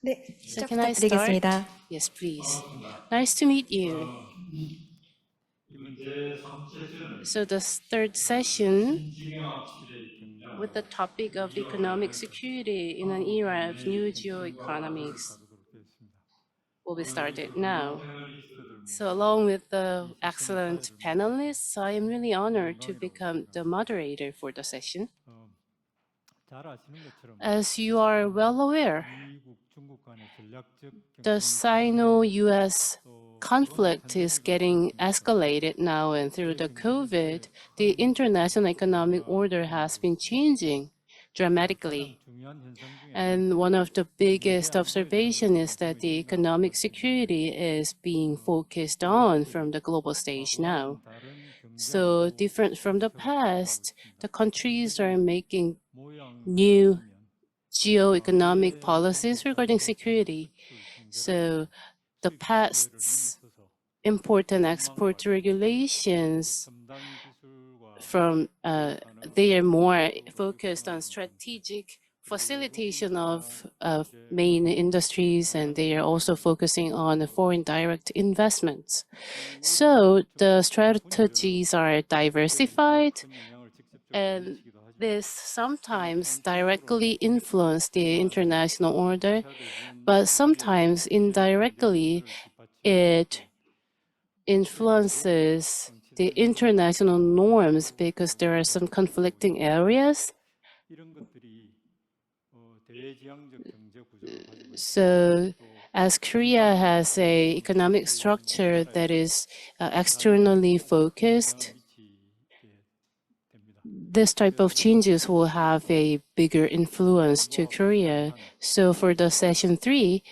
네, So 시작 can I start? 부탁드리겠습니다. Yes, please. Nice to meet you. So the third session with the topic of economic security in an era of new geoeconomics will be started now. So along with the excellent panelists, I am really honored to become the moderator for the session. As you are well aware, the Sino-US conflict is getting escalated now, and through the COVID, the international economic order has been changing dramatically. And one of the biggest observations is that the economic security is being focused on from the global stage now. So different from the past, the countries are making new geoeconomic policies regarding security. So the past's import and export regulations from they are more focused on strategic facilitation of main industries, and they are also focusing on foreign direct investments. So the strategies are diversified, and this sometimes directly influence the international order, but sometimes indirectly it influences the international norms because there are some conflicting areas. So as Korea has a economic structure that is externally focused, this type of changes will have a bigger influence to Korea. So for the session 3,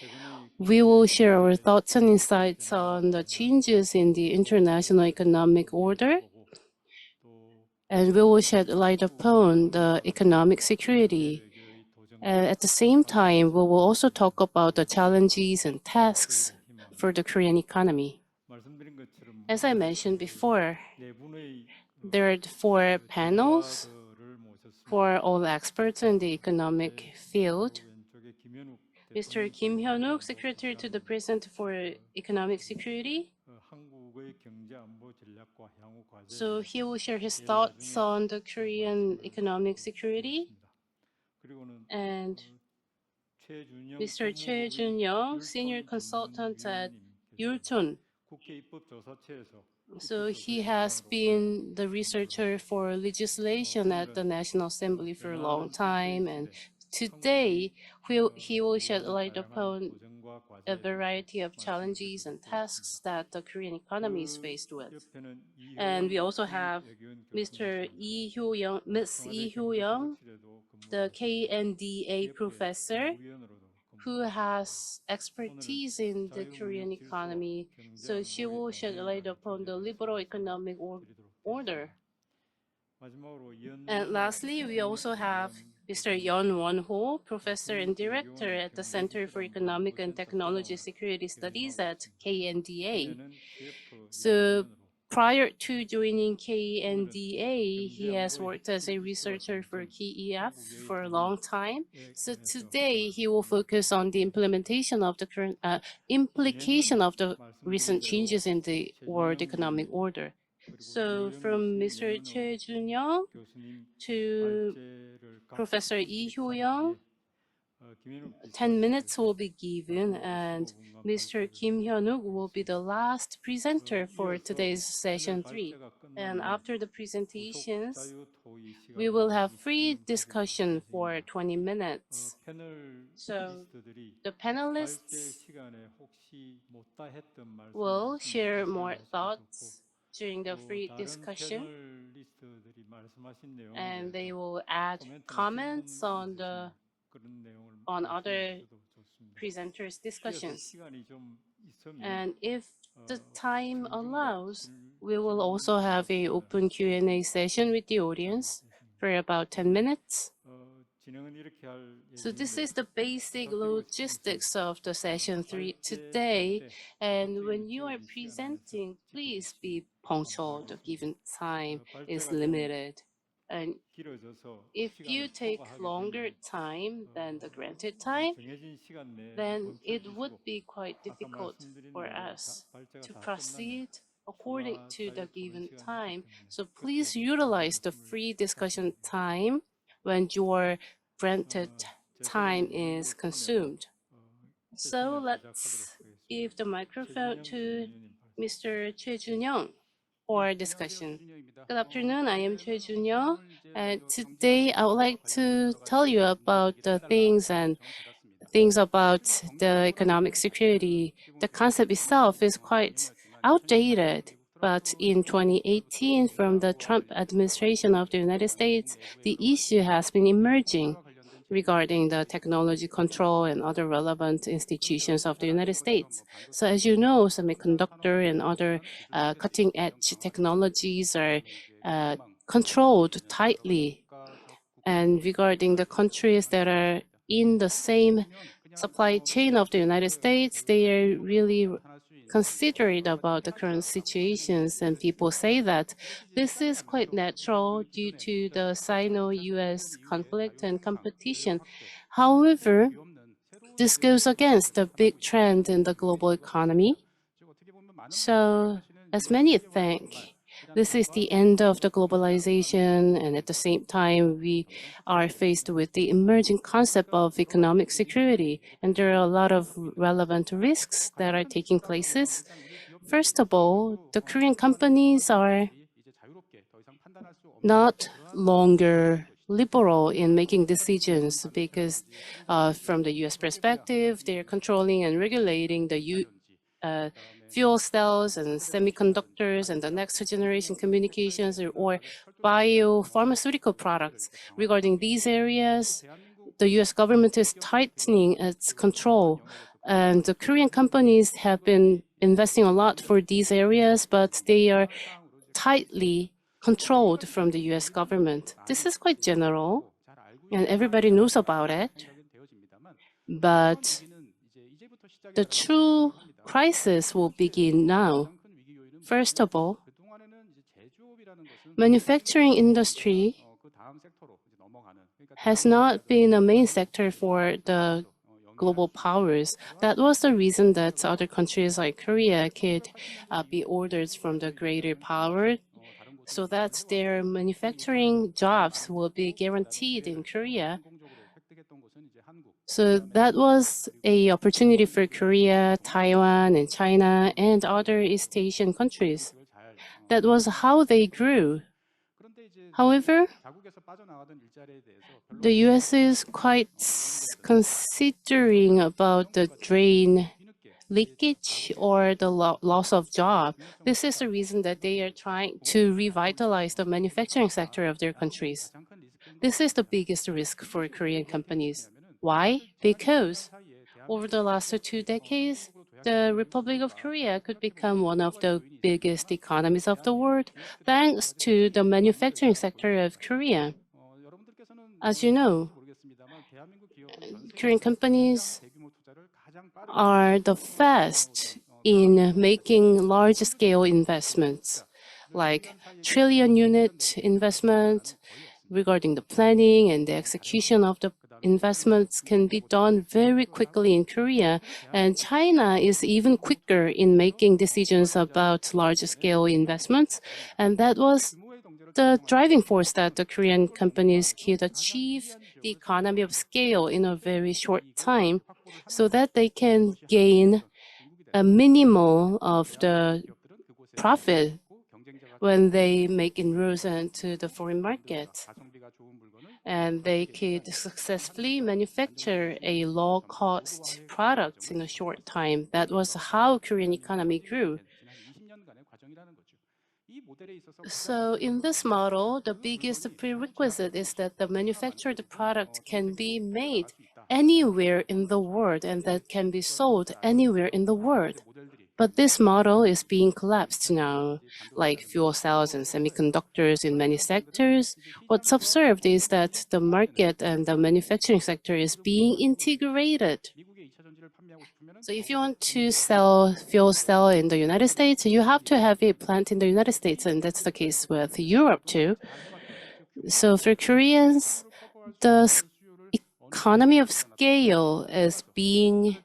we will share our thoughts and insights on the changes in the international economic order, and we will shed light upon the economic security. At the same time, we will also talk about the challenges and tasks for the Korean economy. As I mentioned before, there are 4 panels for all experts in the economic field. Mr. Kim Hyun-Wook, Secretary to the President for Economic Security. So he will share his thoughts on the Korean economic security. And Mr. Choi Jun-young, Senior Consultant at Yulchon. So he has been the researcher for legislation at the National Assembly for a long time, and today he will shed light upon a variety of challenges and tasks that the Korean economy is faced with. And we also have Mr. Hyo-young, Ms. Hyo-young, the KNDA professor, who has expertise in the Korean economy. So she will shed light upon the liberal economic order. And lastly, we also have Mr. Wonho, Professor and Director at the Center for Economic and Technology Security Studies at KNDA. So prior to joining KNDA, he has worked as a researcher for KEF for a long time. So today he will focus on the implementation of the current implication of the recent changes in the world economic order. So from Mr. Choi Jun-young to Professor Lee Hyo-young, 10 minutes will be given, and Mr. Kim Hyun-wook will be the last presenter for today's session 3. And after the presentations, we will have free discussion for 20 minutes. So the panelists will share more thoughts during the free discussion, and they will add comments on other presenters' discussions. And if the time allows, we will also have an open Q&A session with the audience for about 10 minutes. So this is the basic logistics of the session 3 today. And when you are presenting, please be punctual. The given time is limited. And if you take longer time than the granted time, then it would be quite difficult for us to proceed according to the given time. So please utilize the free discussion time when your granted time is consumed. So let's give the microphone to Mr. Choi Jun-young for discussion. Good afternoon, I am Choi Jun-young, and today I would like to tell you about the things about the economic security. The concept itself is quite outdated, but in 2018, from the Trump administration of the United States, the issue has been emerging regarding the technology control and other relevant institutions of the United States. So as you know, semiconductor and other cutting-edge technologies are controlled tightly. And regarding the countries that are in the same supply chain of the United States, they are really considerate about the current situations, and people say that this is quite natural due to the Sino-US conflict and competition. However, this goes against the big trend in the global economy. So, as many think, this is the end of the globalization, and at the same time, we are faced with the emerging concept of economic security, and there are a lot of relevant risks that are taking places. First of all, the Korean companies are not longer liberal in making decisions because from the US perspective, they're controlling and regulating the fuel cells and semiconductors and the next generation communications or biopharmaceutical products. Regarding these areas, the US government is tightening its control. And the Korean companies have been investing a lot for these areas, but they are tightly controlled from the US government. This is quite general, and everybody knows about it. But the true crisis will begin now. First of all, manufacturing industry has not been a main sector for the global powers. That was the reason that other countries like Korea could be orders from the greater power so that their manufacturing jobs will be guaranteed in Korea. So that was an opportunity for Korea, Taiwan, and China, and other East Asian countries. That was how they grew. However, the US is quite considering about the drain leakage or the loss of job. This is the reason that they are trying to revitalize the manufacturing sector of their countries. This is the biggest risk for Korean companies. Why? Because over the last 2 decades, the Republic of Korea could become one of the biggest economies of the world thanks to the manufacturing sector of Korea. As you know, Korean companies are the fast in making large-scale investments, like trillion unit investment. Regarding the planning and the execution of the investments can be done very quickly in Korea, and China is even quicker in making decisions about large-scale investments, and that was the driving force that the Korean companies could achieve the economy of scale in a very short time so that they can gain a minimal of the profit when they make inroads into the foreign market. And they could successfully manufacture a low-cost product in a short time. That was how Korean economy grew. So in this model, the biggest prerequisite is that the manufactured product can be made anywhere in the world and that can be sold anywhere in the world. But this model is being collapsed now, like fuel cells and semiconductors in many sectors. What's observed is that the market and the manufacturing sector is being integrated. So if you want to sell fuel cell in the United States, you have to have a plant in the United States, and that's the case with Europe too. So for Koreans, the economy of scale is being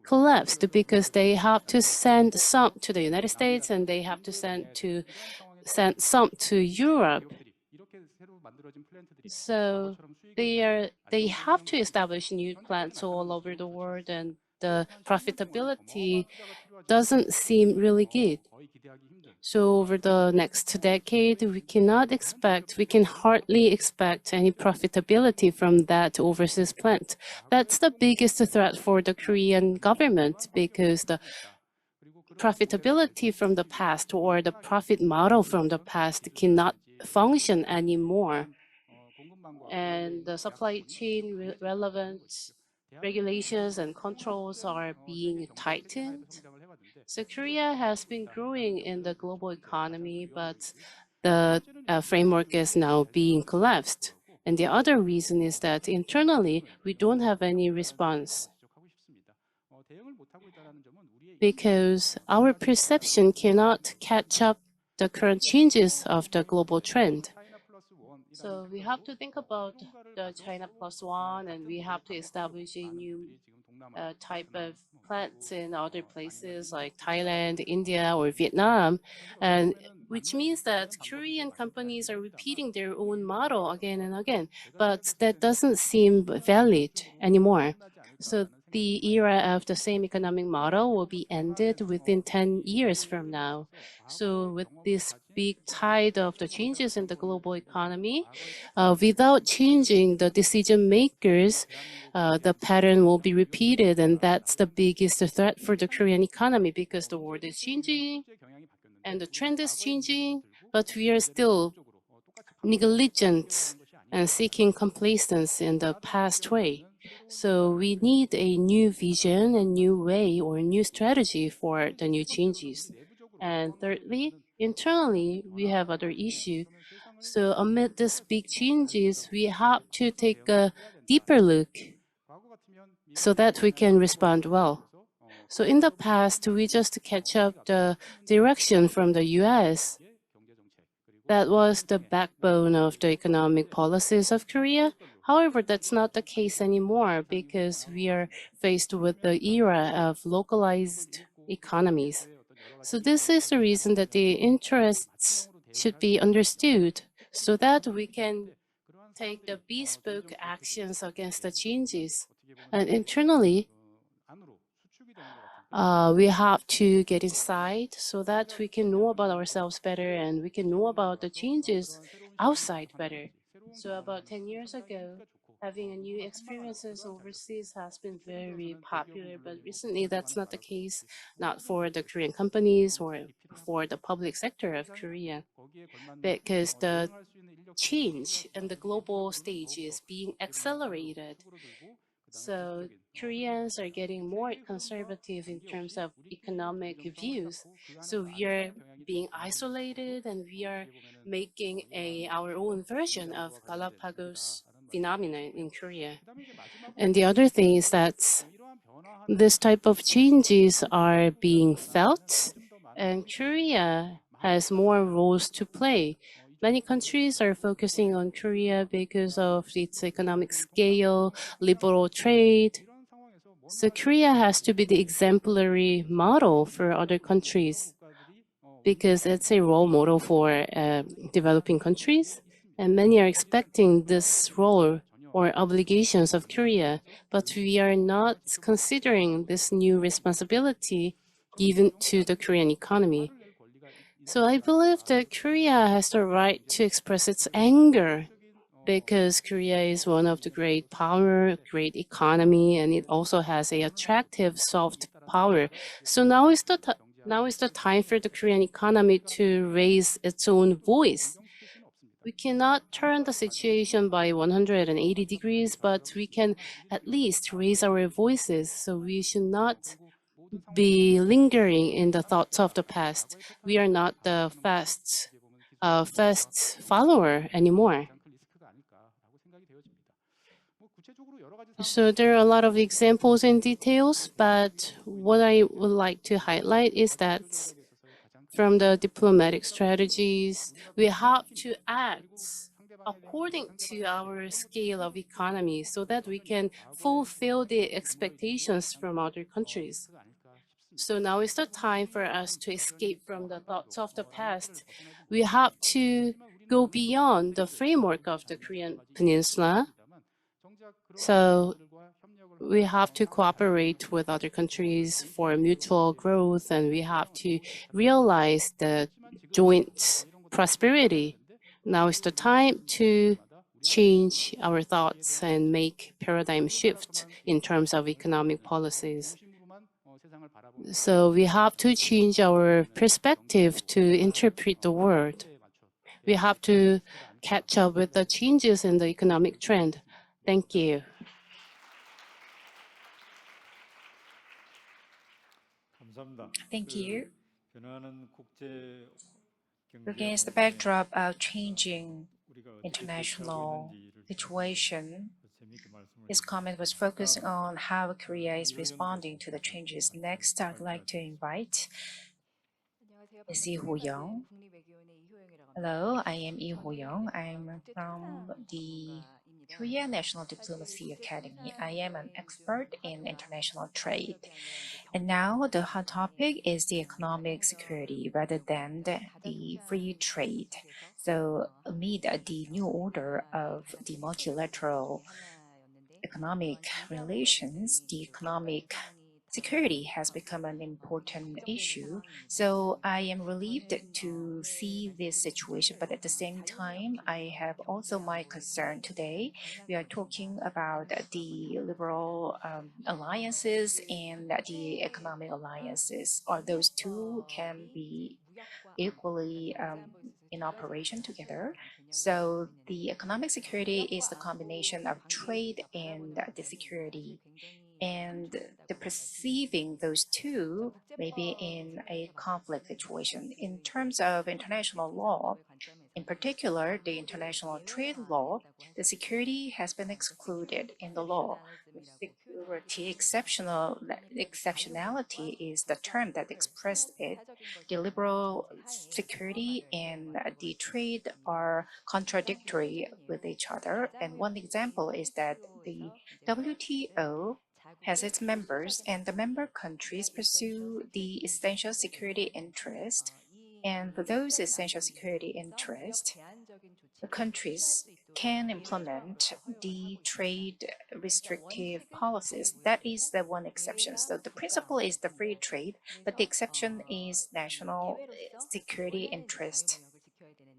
collapsed because they have to send some to the United States and they have to send some to Europe. So they have to establish new plants all over the world, and the profitability doesn't seem really good. So over the next decade, we can hardly expect any profitability from that overseas plant. That's the biggest threat for the Korean government because the profitability from the past or the profit model from the past cannot function anymore. And the supply chain relevant regulations and controls are being tightened. So Korea has been growing in the global economy, but the framework is now being collapsed. And the other reason is that internally, we don't have any response because our perception cannot catch up the current changes of the global trend. So we have to think about the China plus one, and we have to establish a new type of plants in other places like Thailand, India, or Vietnam, and which means that Korean companies are repeating their own model again and again, but that doesn't seem valid anymore. So the era of the same economic model will be ended within 10 years from now. So with this big tide of the changes in the global economy, without changing the decision makers, the pattern will be repeated, and that's the biggest threat for the Korean economy because the world is changing and the trend is changing, but we are still negligent and seeking complacence in the past way. So we need a new vision, a new way, or a new strategy for the new changes. And thirdly, internally, we have other issue. So amid these big changes, we have to take a deeper look so that we can respond well. So in the past, we just catch up the direction from the US. That was the backbone of the economic policies of Korea. However, that's not the case anymore because we are faced with the era of localized economies. So this is the reason that the interests should be understood so that we can take the bespoke actions against the changes. And internally, we have to get inside so that we can know about ourselves better and we can know about the changes outside better. So about 10 years ago, having a new experiences overseas has been very popular, but recently that's not the case, not for the Korean companies or for the public sector of Korea, because the change in the global stage is being accelerated. So Koreans are getting more conservative in terms of economic views. So we are being isolated and we are making our own version of Galapagos phenomenon in Korea. And the other thing is that this type of changes are being felt, and Korea has more roles to play. Many countries are focusing on Korea because of its economic scale, liberal trade. So Korea has to be the exemplary model for other countries because it's a role model for developing countries. And many are expecting this role or obligations of Korea, but we are not considering this new responsibility given to the Korean economy. So I believe that Korea has the right to express its anger because Korea is one of the great power, great economy, and it also has a attractive soft power. So now is the time for the Korean economy to raise its own voice. We cannot turn the situation by 180 degrees, but we can at least raise our voices. So we should not be lingering in the thoughts of the past. We are not the fast follower anymore. So there are a lot of examples and details, but what I would like to highlight is that from the diplomatic strategies, we have to act according to our scale of economy so that we can fulfill the expectations from other countries. So now is the time for us to escape from the thoughts of the past. We have to go beyond the framework of the Korean Peninsula. So we have to cooperate with other countries for mutual growth, and we have to realize the joint prosperity. Now is the time to change our thoughts and make paradigm shift in terms of economic policies. So we have to change our perspective to interpret the world. We have to catch up with the changes in the economic trend. Thank you. Thank you. Against the backdrop of changing international situation, his comment was focusing on how Korea is responding to the changes. Next, I'd like to invite Ms. Hyo-young. Hello, I am Hyo-young. I'm from the Korea National Diplomacy Academy. I am an expert in international trade. And now the hot topic is the economic security rather than the free trade. So amid the new order of the multilateral economic relations, the economic security has become an important issue. So I am relieved to see this situation, but at the same time, I have also my concern today. We are talking about the liberal alliances and the economic alliances. Or those two can be equally in operation together. So the economic security is the combination of trade and the security. And the perceiving those two may be in a conflict situation. In terms of international law, in particular, the international trade law, the security has been excluded in the law. Security exceptionality is the term that expressed it. The liberal security and the trade are contradictory with each other. And one example is that the WTO has its members, and the member countries pursue the essential security interest. And for those essential security interests, the countries can implement the trade restrictive policies. That is the one exception. So the principle is the free trade, but the exception is national security interest.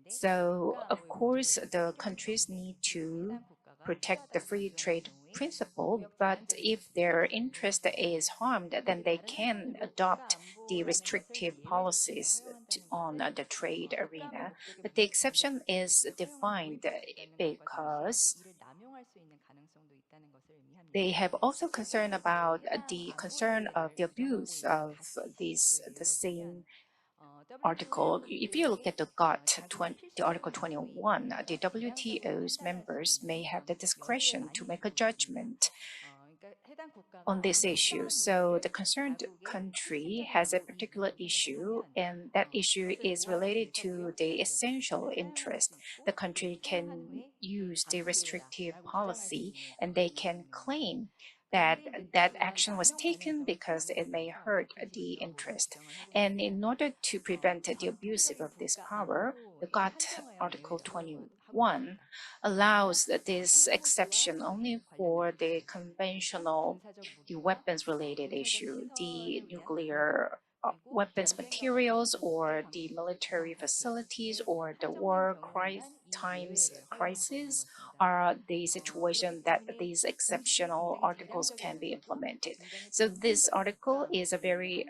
So of course, the countries need to protect the free trade principle, but if their interest is harmed, then they can adopt the restrictive policies on the trade arena. But the exception is defined because they have also concern about the concern of the abuse of the same article. If you look at the the Article 21, the WTO's members may have the discretion to make a judgment on this issue. So the concerned country has a particular issue, and that issue is related to the essential interest. The country can use the restrictive policy, and they can claim that that action was taken because it may hurt the interest. And in order to prevent the abuse of this power, the GATT Article 21 allows this exception only for the conventional, the weapons-related issue, the nuclear weapons materials or the military facilities or the war times crisis are the situation that these exceptional articles can be implemented. So this article is a very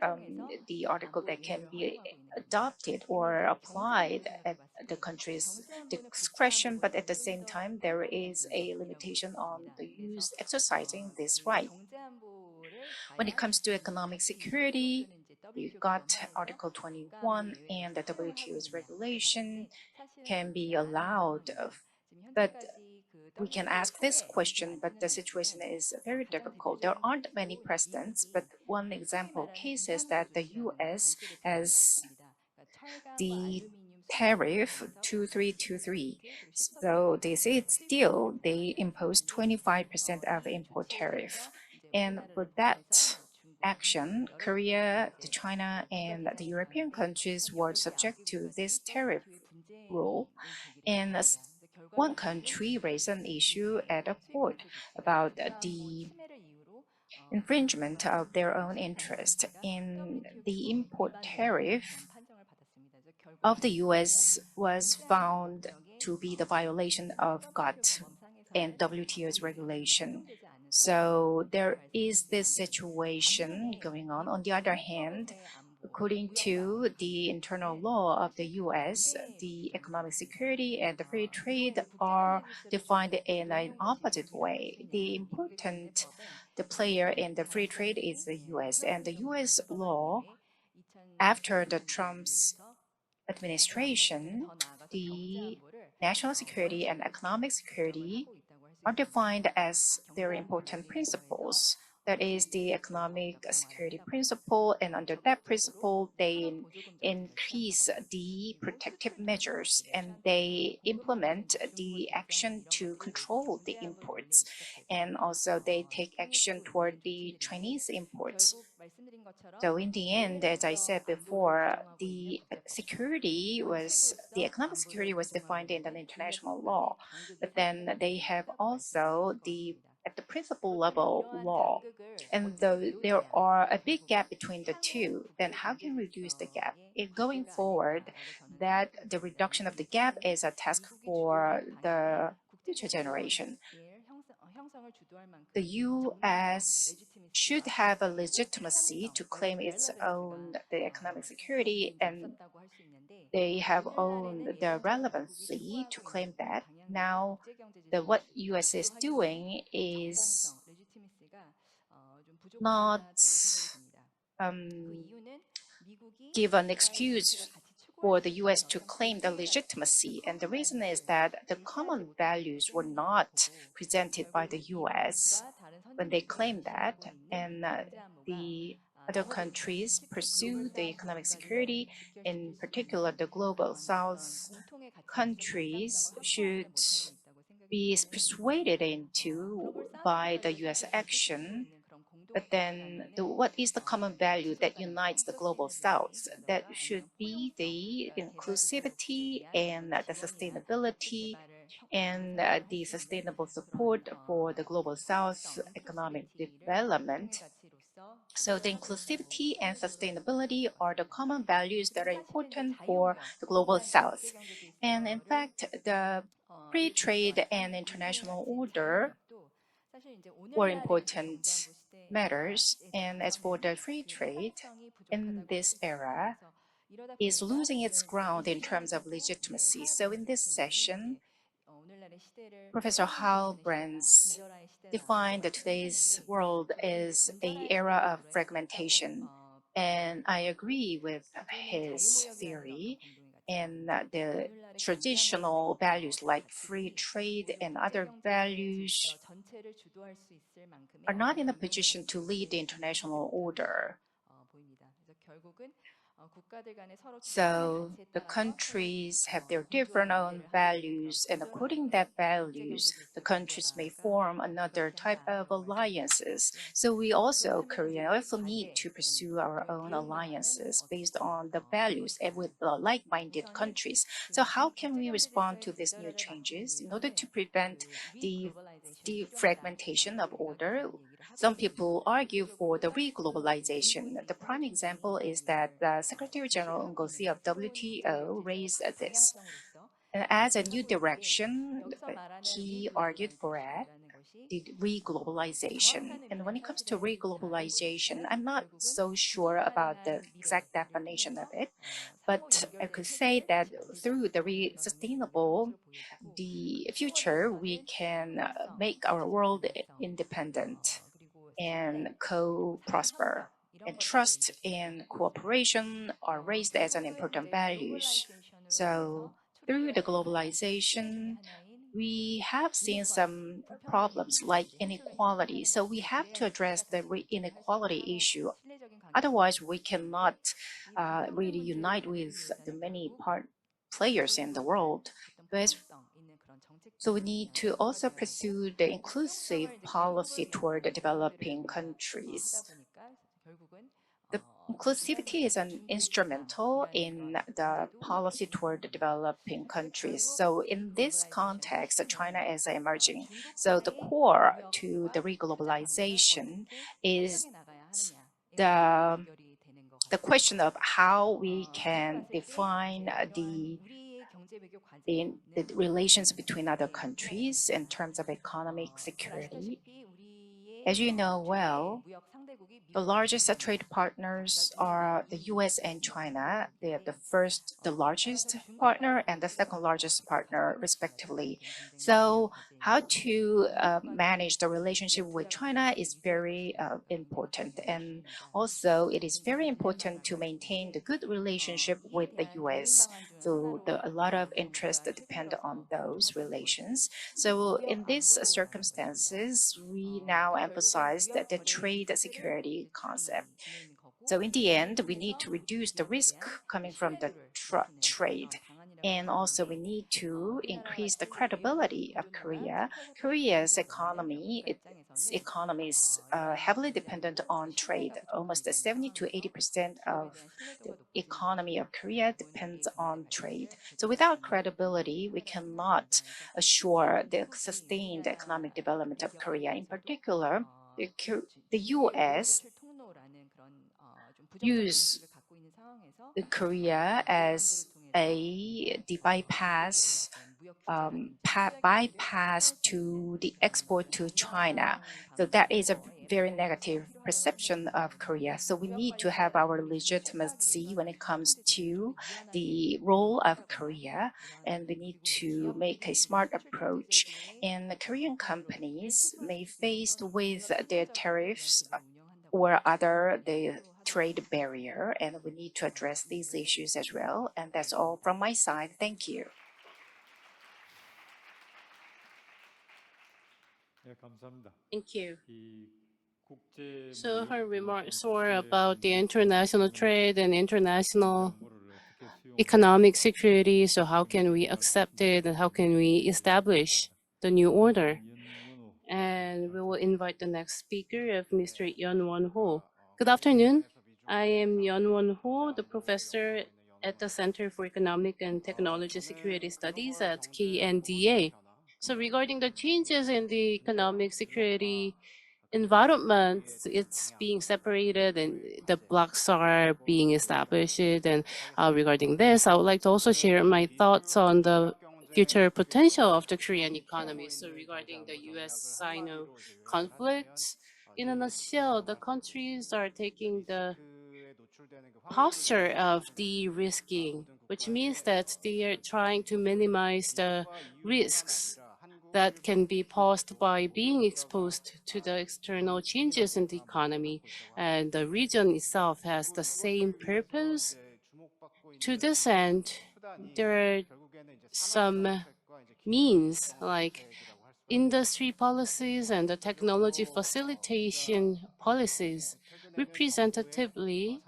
the article that can be adopted or applied at the country's discretion, but at the same time there is a limitation on the use exercising this right. When it comes to economic security, we've got Article 21 and the WTO's regulation can be allowed, but we can ask this question, but the situation is very difficult. There aren't many precedents, but one example case is that the US has the tariff 2323. So they say it's still, they impose 25% of import tariff. And for that action, Korea, China, and the European countries were subject to this tariff rule. And one country raised an issue at a court about the infringement of their own interest in the import tariff of the US was found to be the violation of GATT and WTO's regulation. So there is this situation going on. On the other hand, according to the internal law of the US, the economic security and the free trade are defined in an opposite way. The player in the free trade is the US, and the US law, after the Trump's administration, the national security and economic security are defined as very important principles. That is the economic security principle, and under that principle, they increase the protective measures and they implement the action to control the imports. And also they take action toward the Chinese imports. So in the end, as I said before, the economic security was defined in an international law, but then they have also at the principal level law. And though there are a big gap between the two, then how can we reduce the gap? If going forward, that the reduction of the gap is a task for the future generation. The US should have a legitimacy to claim its own the economic security, and they have owned the relevancy to claim that. Now, what US is doing is not give an excuse for the US to claim the legitimacy. And the reason is that the common values were not presented by the US when they claim that. And the other countries pursue the economic security, in particular the global South countries should be persuaded into by the US action. But then what is the common value that unites the global South? That should be the inclusivity and the sustainability and the sustainable support for the global South economic development. So the inclusivity and sustainability are the common values that are important for the global South. And in fact, the free trade and international order were important matters. And as for the free trade in this era, is losing its ground in terms of legitimacy. So in this session, Professor Hal Brands defined that today's world is an era of fragmentation. And I agree with his theory. And the traditional values like free trade and other values are not in a position to lead the international order. So the countries have their different own values, and according to that values, the countries may form another type of alliances. So we also, Korea, also need to pursue our own alliances based on the values and with like-minded countries. So how can we respond to these new changes in order to prevent the fragmentation of order? Some people argue for the re-globalization. The prime example is that the Secretary General Ngozi of WTO raised this. And as a new direction, he argued for it, the re-globalization. And when it comes to re-globalization, I'm not so sure about the exact definition of it, but I could say that through the sustainable the future, we can make our world independent and co-prosper. And trust and cooperation are raised as an important values. So through the globalization, we have seen some problems like inequality. So we have to address the inequality issue. Otherwise, we cannot really unite with the many players in the world. So we need to also pursue the inclusive policy toward the developing countries. The inclusivity is an instrumental in the policy toward the developing countries. So in this context, China is emerging. So the core to the reglobalization is the question of how we can define the relations between other countries in terms of economic security. As you know well, the largest trade partners are the US and China. They are the largest partner and the second largest partner, respectively. So, how to manage the relationship with China is very important. And also, it is very important to maintain the good relationship with the US. So, a lot of interest depend on those relations. So, in these circumstances, we now emphasize that the trade security concept. So in the end, we need to reduce the risk coming from the trade. And also we need to increase the credibility of Korea. Korea's economy is heavily dependent on trade. Almost 70 to 80% of the economy of Korea depends on trade. So without credibility, we cannot assure the sustained economic development of Korea. In particular, the US use Korea as the bypass to the export to China. So that is a very negative perception of Korea. So we need to have our legitimacy when it comes to the role of Korea, and we need to make a smart approach. And the Korean companies may face with their tariffs or the trade barrier, and we need to address these issues as well. And that's all from my side. Thank you. Thank you. So her remarks were about the international trade and international economic security. So how can we accept it and how can we establish the new order? And we will invite the next speaker of Mr. Wonho. Good afternoon. I am Wonho, the professor at the Center for Economic and Technology Security Studies at KNDA. So regarding the changes in the economic security environment, it's being separated and the blocks are being established. And regarding this, I would like to also share my thoughts on the future potential of the Korean economy. So regarding the US-Sino conflict, in a nutshell, the countries are taking the posture of de-risking, which means that they are trying to minimize the risks that can be posed by being exposed to the external changes in the economy. And the region itself has the same purpose. To this end, there are some means like industry policies and the technology facilitation policies. Representatively,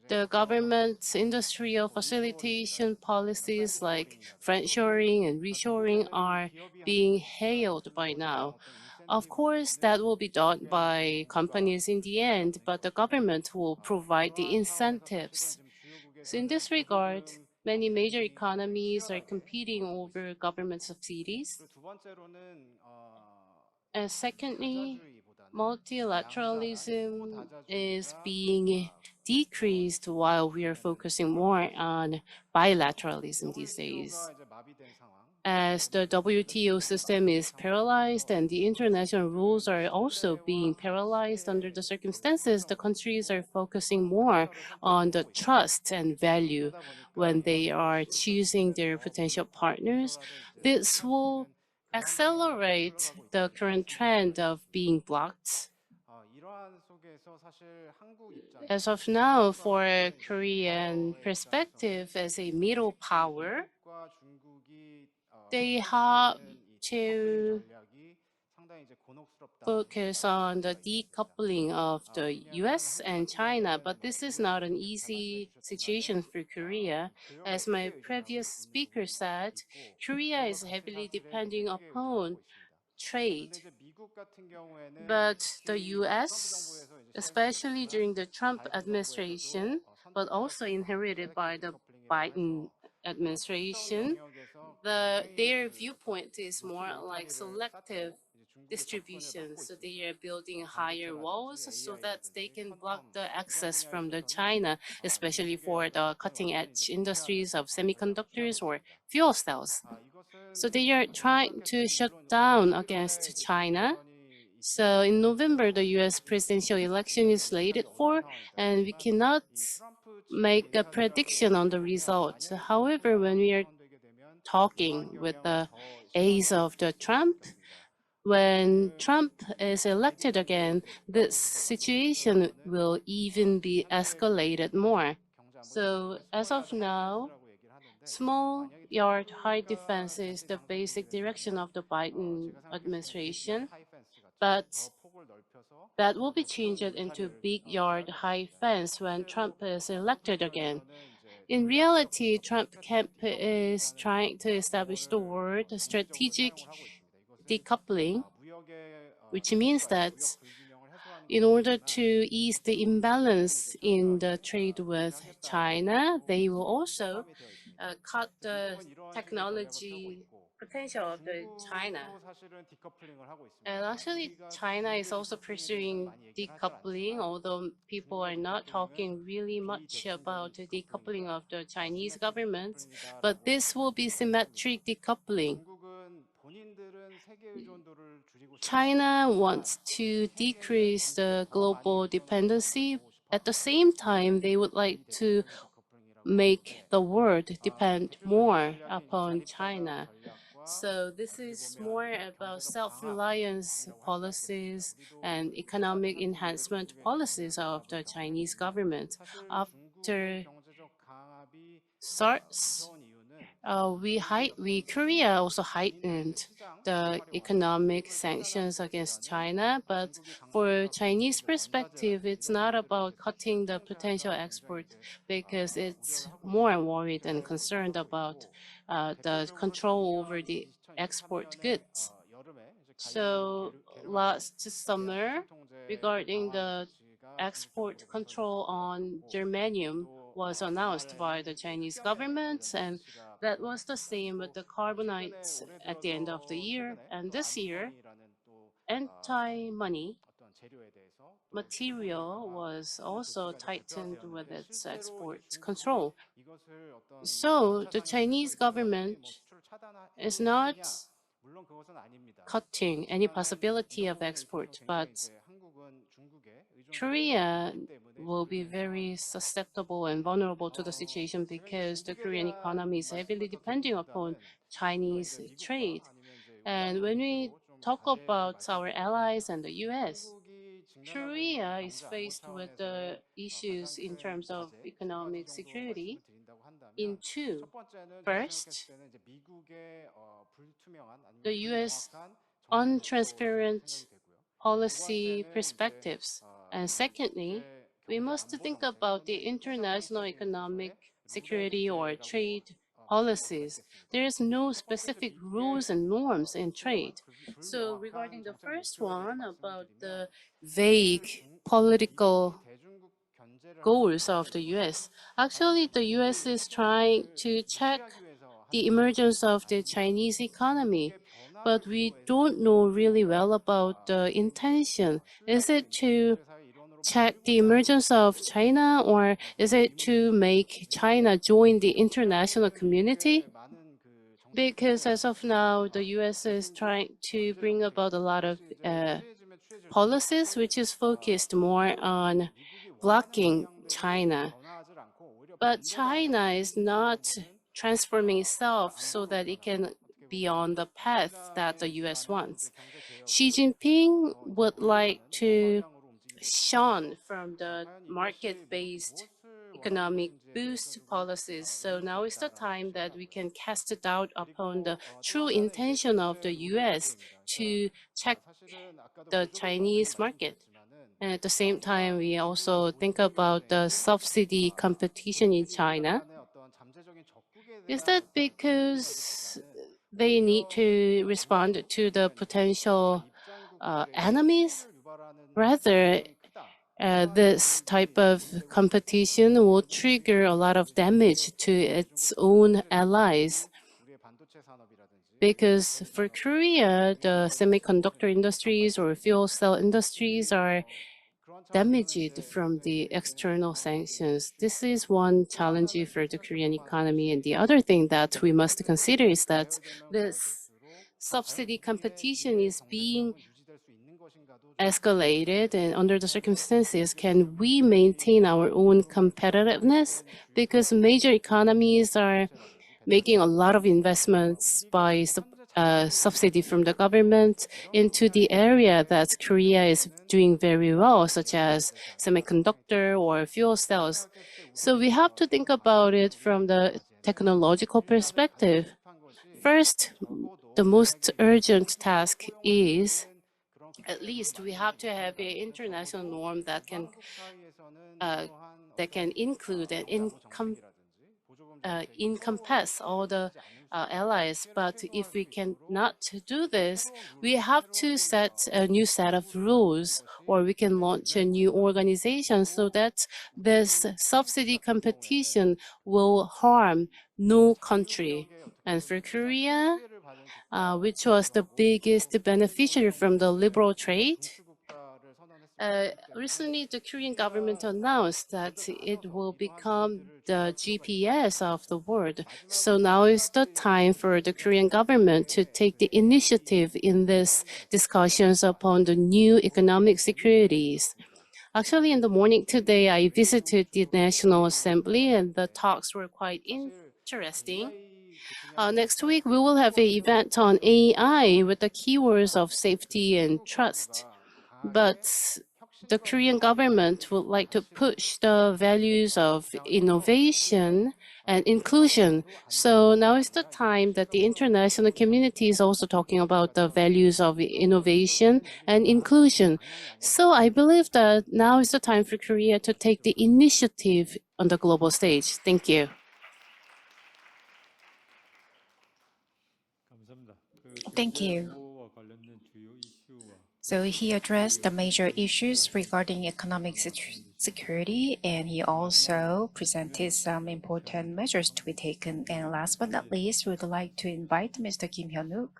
the government's industrial facilitation policies like friendshoring and reshoring are being hailed by now. Of course, that will be done by companies in the end, but the government will provide the incentives. So in this regard, many major economies are competing over government subsidies. And secondly, multilateralism is being decreased while we are focusing more on bilateralism these days. As the WTO system is paralyzed and the international rules are also being paralyzed under the circumstances, the countries are focusing more on the trust and value when they are choosing their potential partners. This will accelerate the current trend of being blocked. As of now, for a Korean perspective as a middle power, they have to focus on the decoupling of the US and China, but this is not an easy situation for Korea. As my previous speaker said, Korea is heavily depending upon trade. But the US, especially during the Trump administration, but also inherited by the Biden administration, their viewpoint is more like selective distribution. So they are building higher walls so that they can block the access from the China, especially for the cutting edge industries of semiconductors or fuel cells. So they are trying to shut down against China. So in November, the US presidential election is slated for, and we cannot make a prediction on the results. However, when we are talking with the aides of the Trump, when Trump is elected again, this situation will even be escalated more. So as of now, small yard high defense is the basic direction of the Biden administration, but that will be changed into big yard high fence when Trump is elected again. In reality, Trump camp is trying to establish the word strategic decoupling, which means that in order to ease the imbalance in the trade with China, they will also cut the technology potential of the China. And actually, China is also pursuing decoupling, although people are not talking really much about the decoupling of the Chinese government, but this will be symmetric decoupling. China wants to decrease the global dependency. At the same time, they would like to make the world depend more upon China. So this is more about self-reliance policies and economic enhancement policies of the Chinese government. After SARS, Korea also heightened the economic sanctions against China, but for Chinese perspective, it's not about cutting the potential export because it's more worried and concerned about the control over the export goods. So last summer, regarding the export control on germanium was announced by the Chinese government, and that was the same with the carbonites at the end of the year. And this year, anti-money material was also tightened with its export control. So the Chinese government is not cutting any possibility of export, but Korea will be very susceptible and vulnerable to the situation because the Korean economy is heavily depending upon Chinese trade. And when we talk about our allies and the US, Korea is faced with the issues in terms of economic security in two. First, the US untransparent policy perspectives. And secondly, we must think about the international economic security or trade policies. There is no specific rules and norms in trade. So regarding the first one about the vague political goals of the US, actually the US is trying to check the emergence of the Chinese economy, but we don't know really well about the intention. Is it to check the emergence of China, or is it to make China join the international community? Because as of now, the US is trying to bring about a lot of policies which is focused more on blocking China. But China is not transforming itself so that it can be on the path that the US wants. Xi Jinping would like to shun from the market-based economic boost policies. So now is the time that we can cast a doubt upon the true intention of the US to check the Chinese market. And at the same time, we also think about the subsidy competition in China. Is that because they need to respond to the potential enemies? Rather, this type of competition will trigger a lot of damage to its own allies. Because for Korea, the semiconductor industries or fuel cell industries are damaged from the external sanctions. This is one challenge for the Korean economy. And the other thing that we must consider is that this subsidy competition is being escalated, and under the circumstances, can we maintain our own competitiveness? Because major economies are making a lot of investments by subsidy from the government into the area that Korea is doing very well, such as semiconductor or fuel cells. So we have to think about it from the technological perspective. First, the most urgent task is at least we have to have an international norm that can include and encompass all the allies. But if we cannot do this, we have to set a new set of rules, or we can launch a new organization so that this subsidy competition will harm no country. And for Korea, which was the biggest beneficiary from the liberal trade, recently, the Korean government announced that it will become the GPS of the world. So now is the time for the Korean government to take the initiative in these discussions upon the new economic securities. Actually, in the morning today, I visited the National Assembly, and the talks were quite interesting. Next week, we will have an event on AI with the keywords of safety and trust. But the Korean government would like to push the values of innovation and inclusion. So now is the time that the international community is also talking about the values of innovation and inclusion. So I believe that now is the time for Korea to take the initiative on the global stage. Thank you. Thank you. So he addressed the major issues regarding economic security, and he also presented some important measures to be taken. And last but not least, we would like to invite Mr. Kim Hyun-wook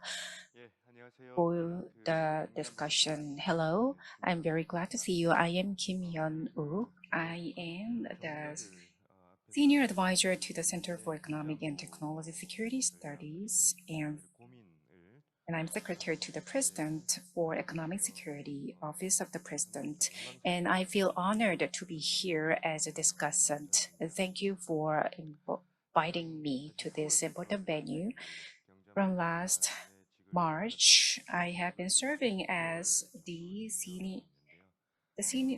for the discussion. Hello, I'm very glad to see you. I am Kim Hyun-wook. I am the Senior Advisor to the Center for Economic and Technology Security Studies, and I'm Secretary to the President for Economic Security, Office of the President. And I feel honored to be here as a discussant. Thank you for inviting me to this important venue. From last March, I have been serving as the senior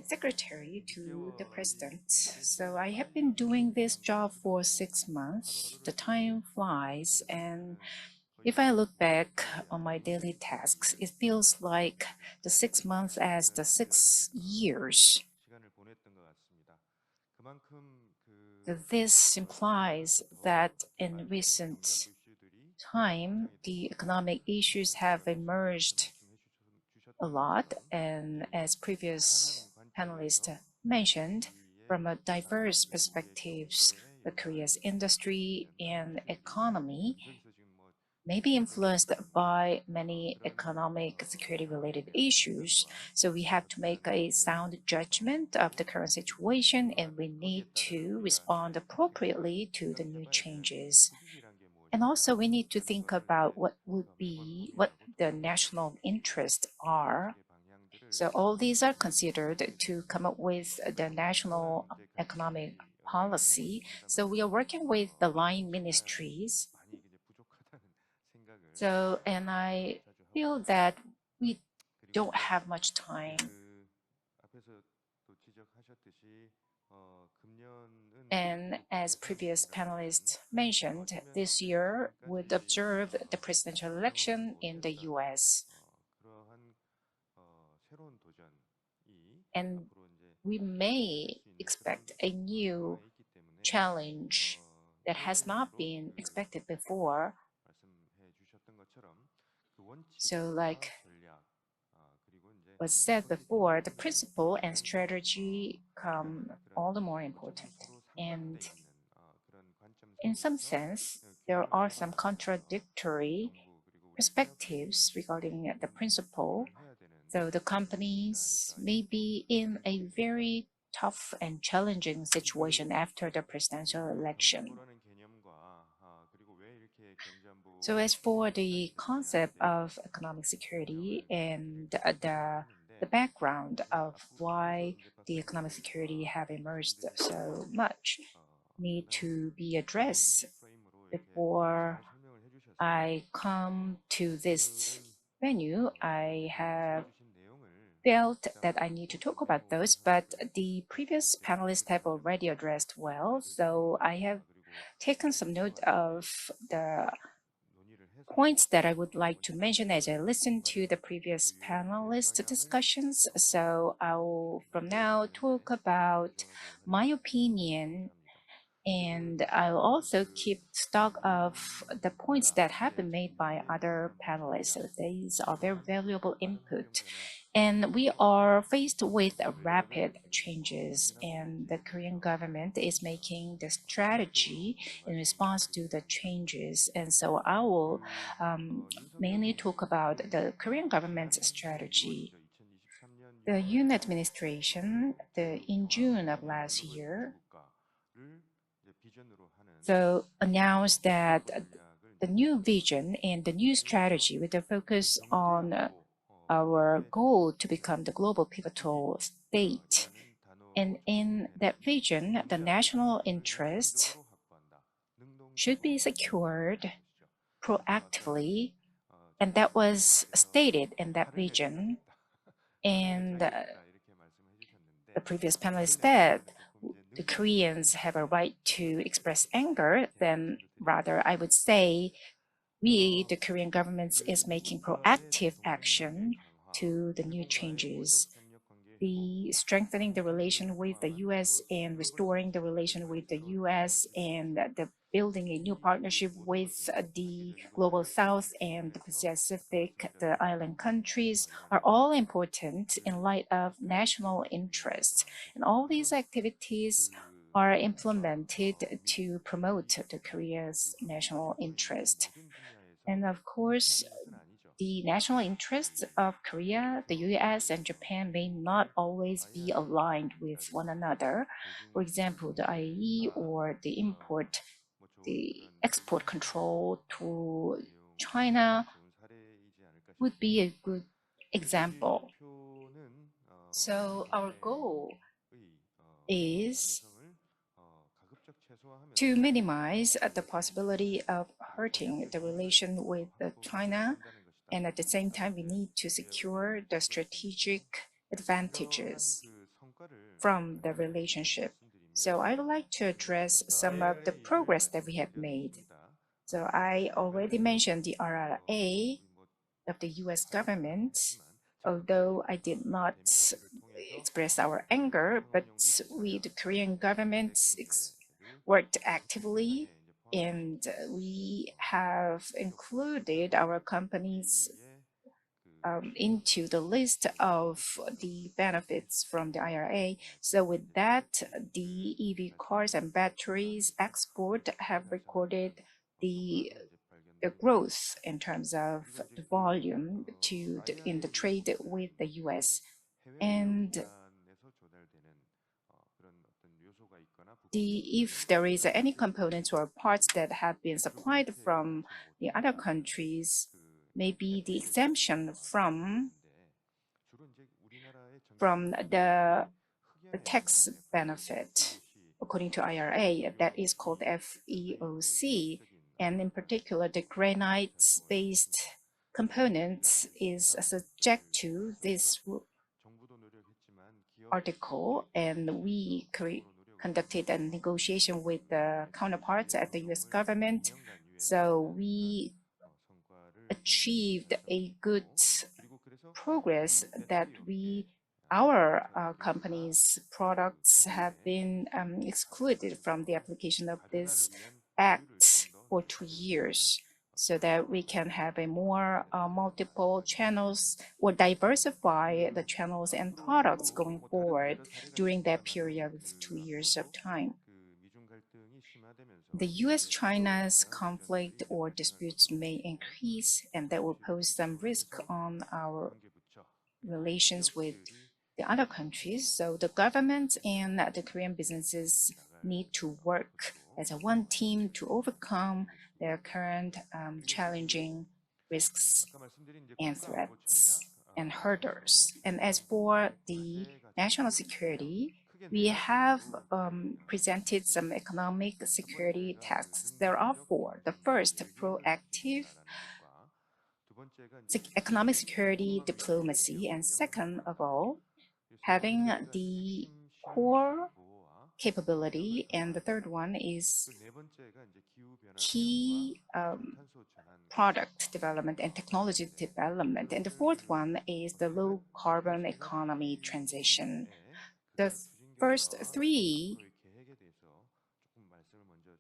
secretary to the president. So I have been doing this job for 6 months. The time flies, and if I look back on my daily tasks, it feels like the 6 months as the 6 years. This implies that in recent time, the economic issues have emerged a lot, and as previous panelists mentioned, from a diverse perspectives, Korea's industry and economy may be influenced by many economic security related issues. So we have to make a sound judgment of the current situation, and we need to respond appropriately to the new changes. And also we need to think about what the national interests are. So all these are considered to come up with the national economic policy. So we are working with the line ministries. So, and I feel that we don't have much time. And as previous panelists mentioned, this year would observe the presidential election in the US. And we may expect a new challenge that has not been expected before. So like was said before, the principle and strategy come all the more important. And in some sense, there are some contradictory perspectives regarding the principle. So the companies may be in a very tough and challenging situation after the presidential election. So as for the concept of economic security and the background of why the economic security have emerged so much need to be addressed before I come to this venue. I have felt that I need to talk about those, but the previous panelists have already addressed well. So I have taken some note of the points that I would like to mention as I listen to the previous panelist discussions. So I'll from now talk about my opinion, and I'll also keep stock of the points that have been made by other panelists. So these are very valuable input. And we are faced with rapid changes, and the Korean government is making the strategy in response to the changes. And so I will mainly talk about the Korean government's strategy. The Yoon administration, in June of last year, so announced that the new vision and the new strategy with a focus on our goal to become the global pivotal state. And in that vision, the national interest should be secured proactively, and that was stated in that vision. And the previous panelist said the Koreans have a right to express anger, then rather I would say we, the Korean government, is making proactive action to the new changes. The strengthening the relation with the US and restoring the relation with the US and the building a new partnership with the Global South and the Pacific, the island countries, are all important in light of national interests. And all these activities are implemented to promote the Korea's national interest. And of course, the national interests of Korea, the US, and Japan may not always be aligned with one another. For example, the IAE or the export control to China would be a good example. So our goal is to minimize the possibility of hurting the relation with China, and at the same time, we need to secure the strategic advantages from the relationship. So I would like to address some of the progress that we have made. So I already mentioned the RRA of the US government, although I did not express our anger, but we, the Korean government, worked actively, and we have included our companies into the list of the benefits from the IRA. So with that, the EV cars and batteries export have recorded the growth in terms of the volume in the trade with the US. And if there is any components or parts that have been supplied from the other countries, maybe the exemption from the tax benefit according to IRA, that is called FEOC, and in particular the granite-based components is subject to this article, and we conducted a negotiation with the counterparts at the US government. So we achieved a good progress that our company's products have been excluded from the application of this act for 2 years, so that we can have a more multiple channels or diversify the channels and products going forward during that period of 2 years of time. The US-China's conflict or disputes may increase, and that will pose some risk on our relations with the other countries. So the government and the Korean businesses need to work as a one team to overcome their current challenging risks and threats and hurdles. And as for the national security, we have presented some economic security tasks. There are four. The first, proactive economic security diplomacy, and second of all, having the core capability, and the third one is key product development and technology development, and the fourth one is the low carbon economy transition. The first three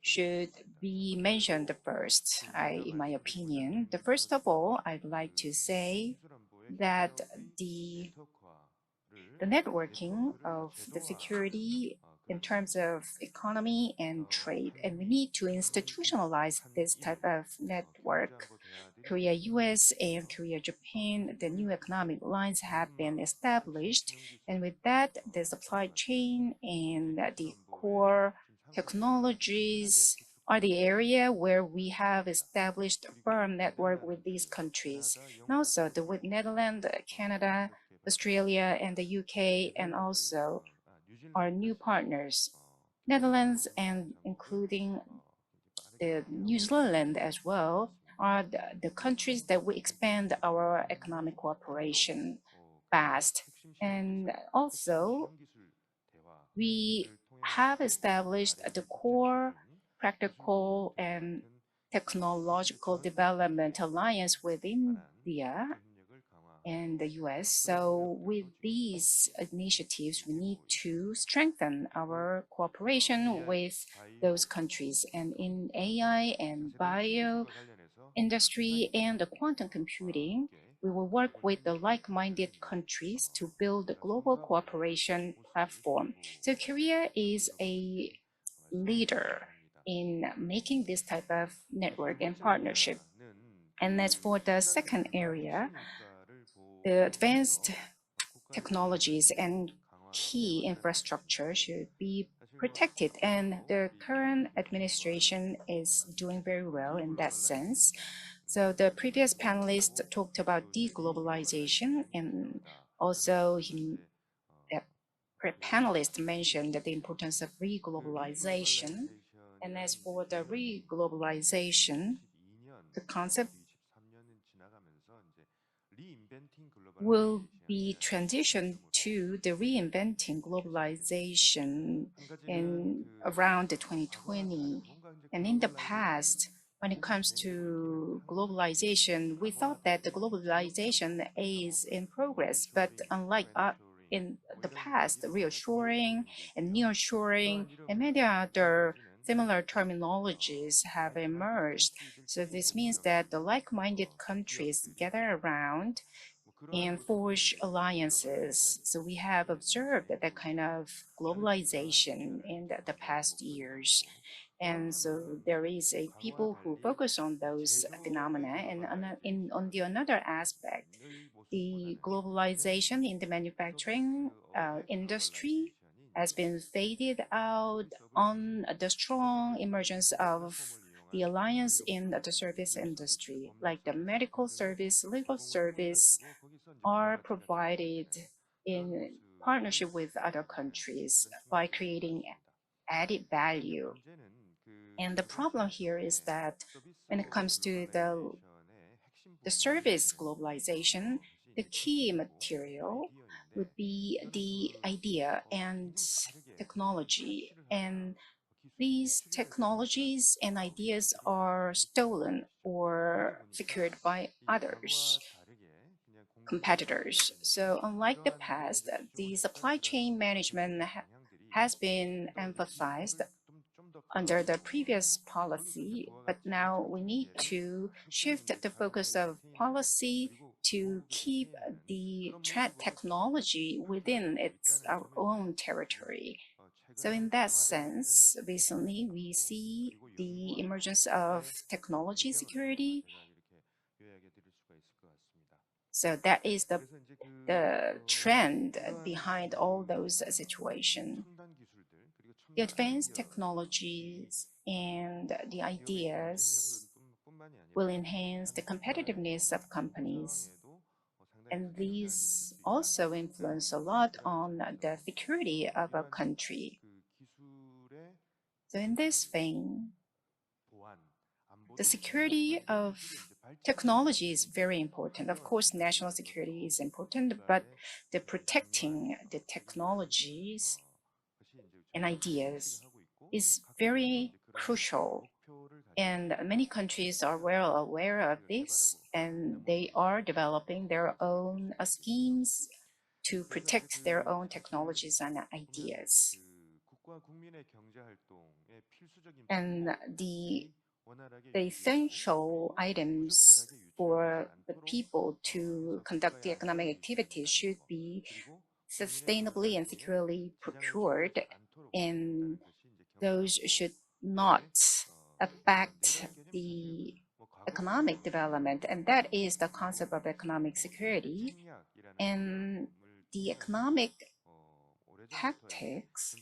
should be mentioned first, in my opinion. The first of all, I'd like to say that the networking of the security in terms of economy and trade, and we need to institutionalize this type of network. Korea-US and Korea-Japan, the new economic lines have been established, and with that, the supply chain and the core technologies are the area where we have established a firm network with these countries. And also with Netherlands, Canada, Australia, and the UK, and also our new partners, Netherlands and including the New Zealand as well, are the countries that we expand our economic cooperation fast. And also, we have established the core practical and technological development alliance with India and the US. So with these initiatives, we need to strengthen our cooperation with those countries. And in AI and bio industry and the quantum computing, we will work with the like-minded countries to build a global cooperation platform. So Korea is a leader in making this type of network and partnership. And as for the second area, the advanced technologies and key infrastructure should be protected, and the current administration is doing very well in that sense. So the previous panelist talked about deglobalization, and also the panelist mentioned the importance of reglobalization. And as for the reglobalization, the concept will be transitioned to the reinventing globalization in around 2020. And in the past, when it comes to globalization, we thought that the globalization is in progress, but unlike in the past, reshoring and nearshoring and many other similar terminologies have emerged. So this means that the like-minded countries gather around and forge alliances. So we have observed that kind of globalization in the past years. And so there is a people who focus on those phenomena. And on the another aspect, the globalization in the manufacturing industry has been faded out on the strong emergence of the alliance in the service industry, like the medical service, legal service, are provided in partnership with other countries by creating added value. And the problem here is that when it comes to the service globalization, the key material would be the idea and technology. And these technologies and ideas are stolen or secured by others, competitors. So unlike the past, the supply chain management has been emphasized under the previous policy, but now we need to shift the focus of policy to keep the technology within our own territory. So in that sense, recently we see the emergence of technology security. So that is the trend behind all those situations. The advanced technologies and the ideas will enhance the competitiveness of companies. And these also influence a lot on the security of a country. So in this vein, the security of technology is very important. Of course, national security is important, but the protecting the technologies and ideas is very crucial. And many countries are well aware of this, and they are developing their own schemes to protect their own technologies and ideas. And the essential items for the people to conduct the economic activities should be sustainably and securely procured, and those should not affect the economic development. And that is the concept of economic security. And the economic tactics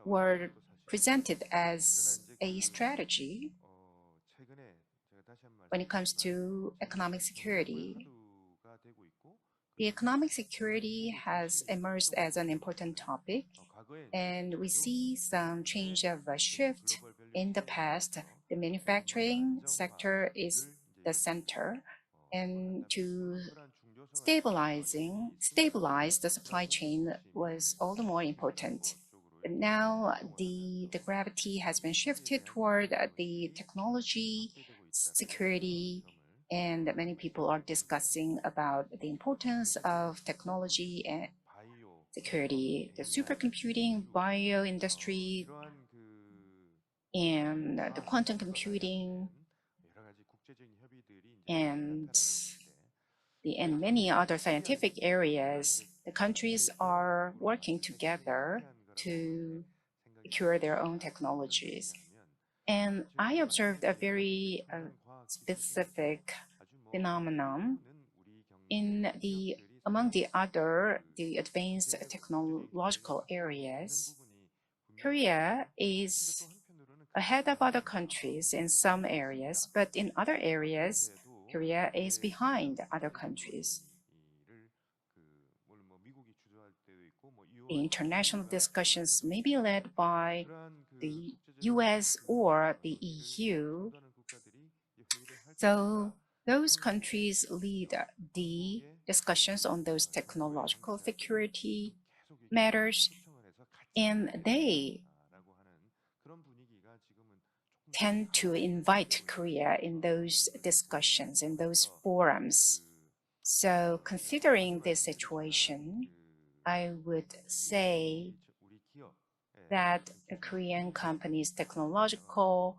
were presented as a strategy when it comes to economic security. The economic security has emerged as an important topic, and we see some change of a shift. In the past, the manufacturing sector is the center, and to stabilize the supply chain was all the more important. But now the gravity has been shifted toward the technology, security, and many people are discussing about the importance of technology and security, the supercomputing, bio industry, and the quantum computing, and many other scientific areas. The countries are working together to secure their own technologies. And I observed a very specific phenomenon among the advanced technological areas. Korea is ahead of other countries in some areas, but in other areas, Korea is behind other countries. The international discussions may be led by the US or the EU. So those countries lead the discussions on those technological security matters, and they tend to invite Korea in those discussions, in those forums. So considering this situation, I would say that the Korean companies' technological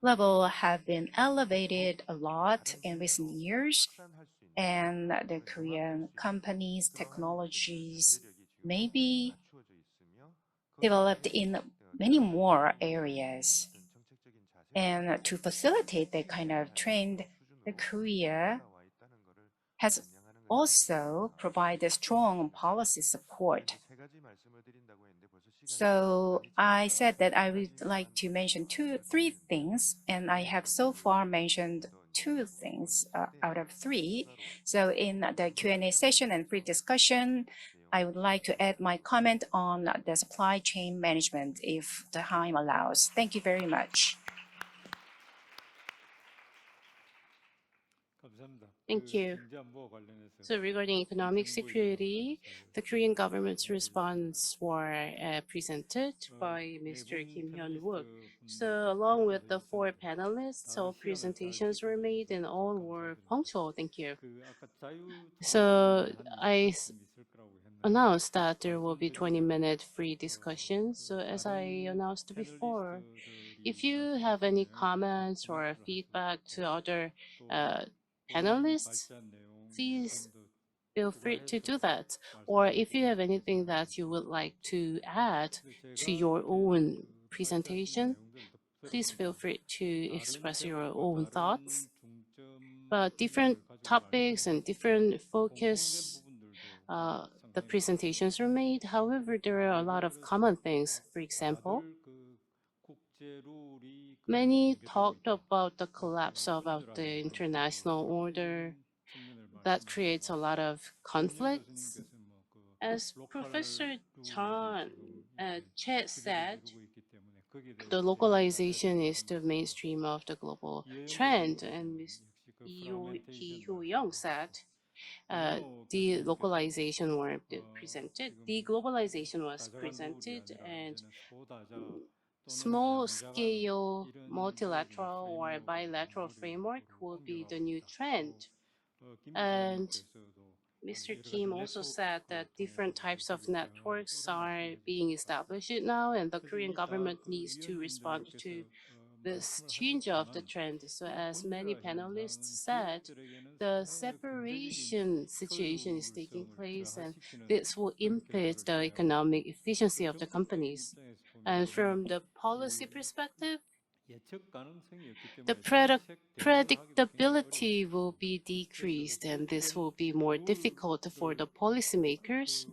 level have been elevated a lot in recent years, and the Korean companies' technologies may be developed in many more areas. And to facilitate that kind of trend, Korea has also provided strong policy support. So I said that I would like to mention three things, and I have so far mentioned two things out of three. So in the Q&A session and pre-discussion, I would like to add my comment on the supply chain management if the time allows. Thank you very much. Thank you. So regarding economic security, the Korean government's response were presented by Mr. Kim Hyun-Wook. So along with the four panelists, all presentations were made and all were punctual. Thank you. So I announced that there will be 20-minute free discussion. So as I announced before, if you have any comments or feedback to other panelists, please feel free to do that. Or if you have anything that you would like to add to your own presentation, please feel free to express your own thoughts. But different topics and different focus, the presentations were made. However, there are a lot of common things. For example, many talked about the collapse of the international order that creates a lot of conflicts. As Professor John Chet said, the localization is the mainstream of the global trend, and Ms. Hyo-young said de-localization were presented. De-globalization was presented, and small-scale multilateral or bilateral framework will be the new trend. And Mr. Kim also said that different types of networks are being established now, and the Korean government needs to respond to this change of the trend. So as many panelists said, the separation situation is taking place, and this will impede the economic efficiency of the companies. And from the policy perspective, the predictability will be decreased, and this will be more difficult for the policymakers.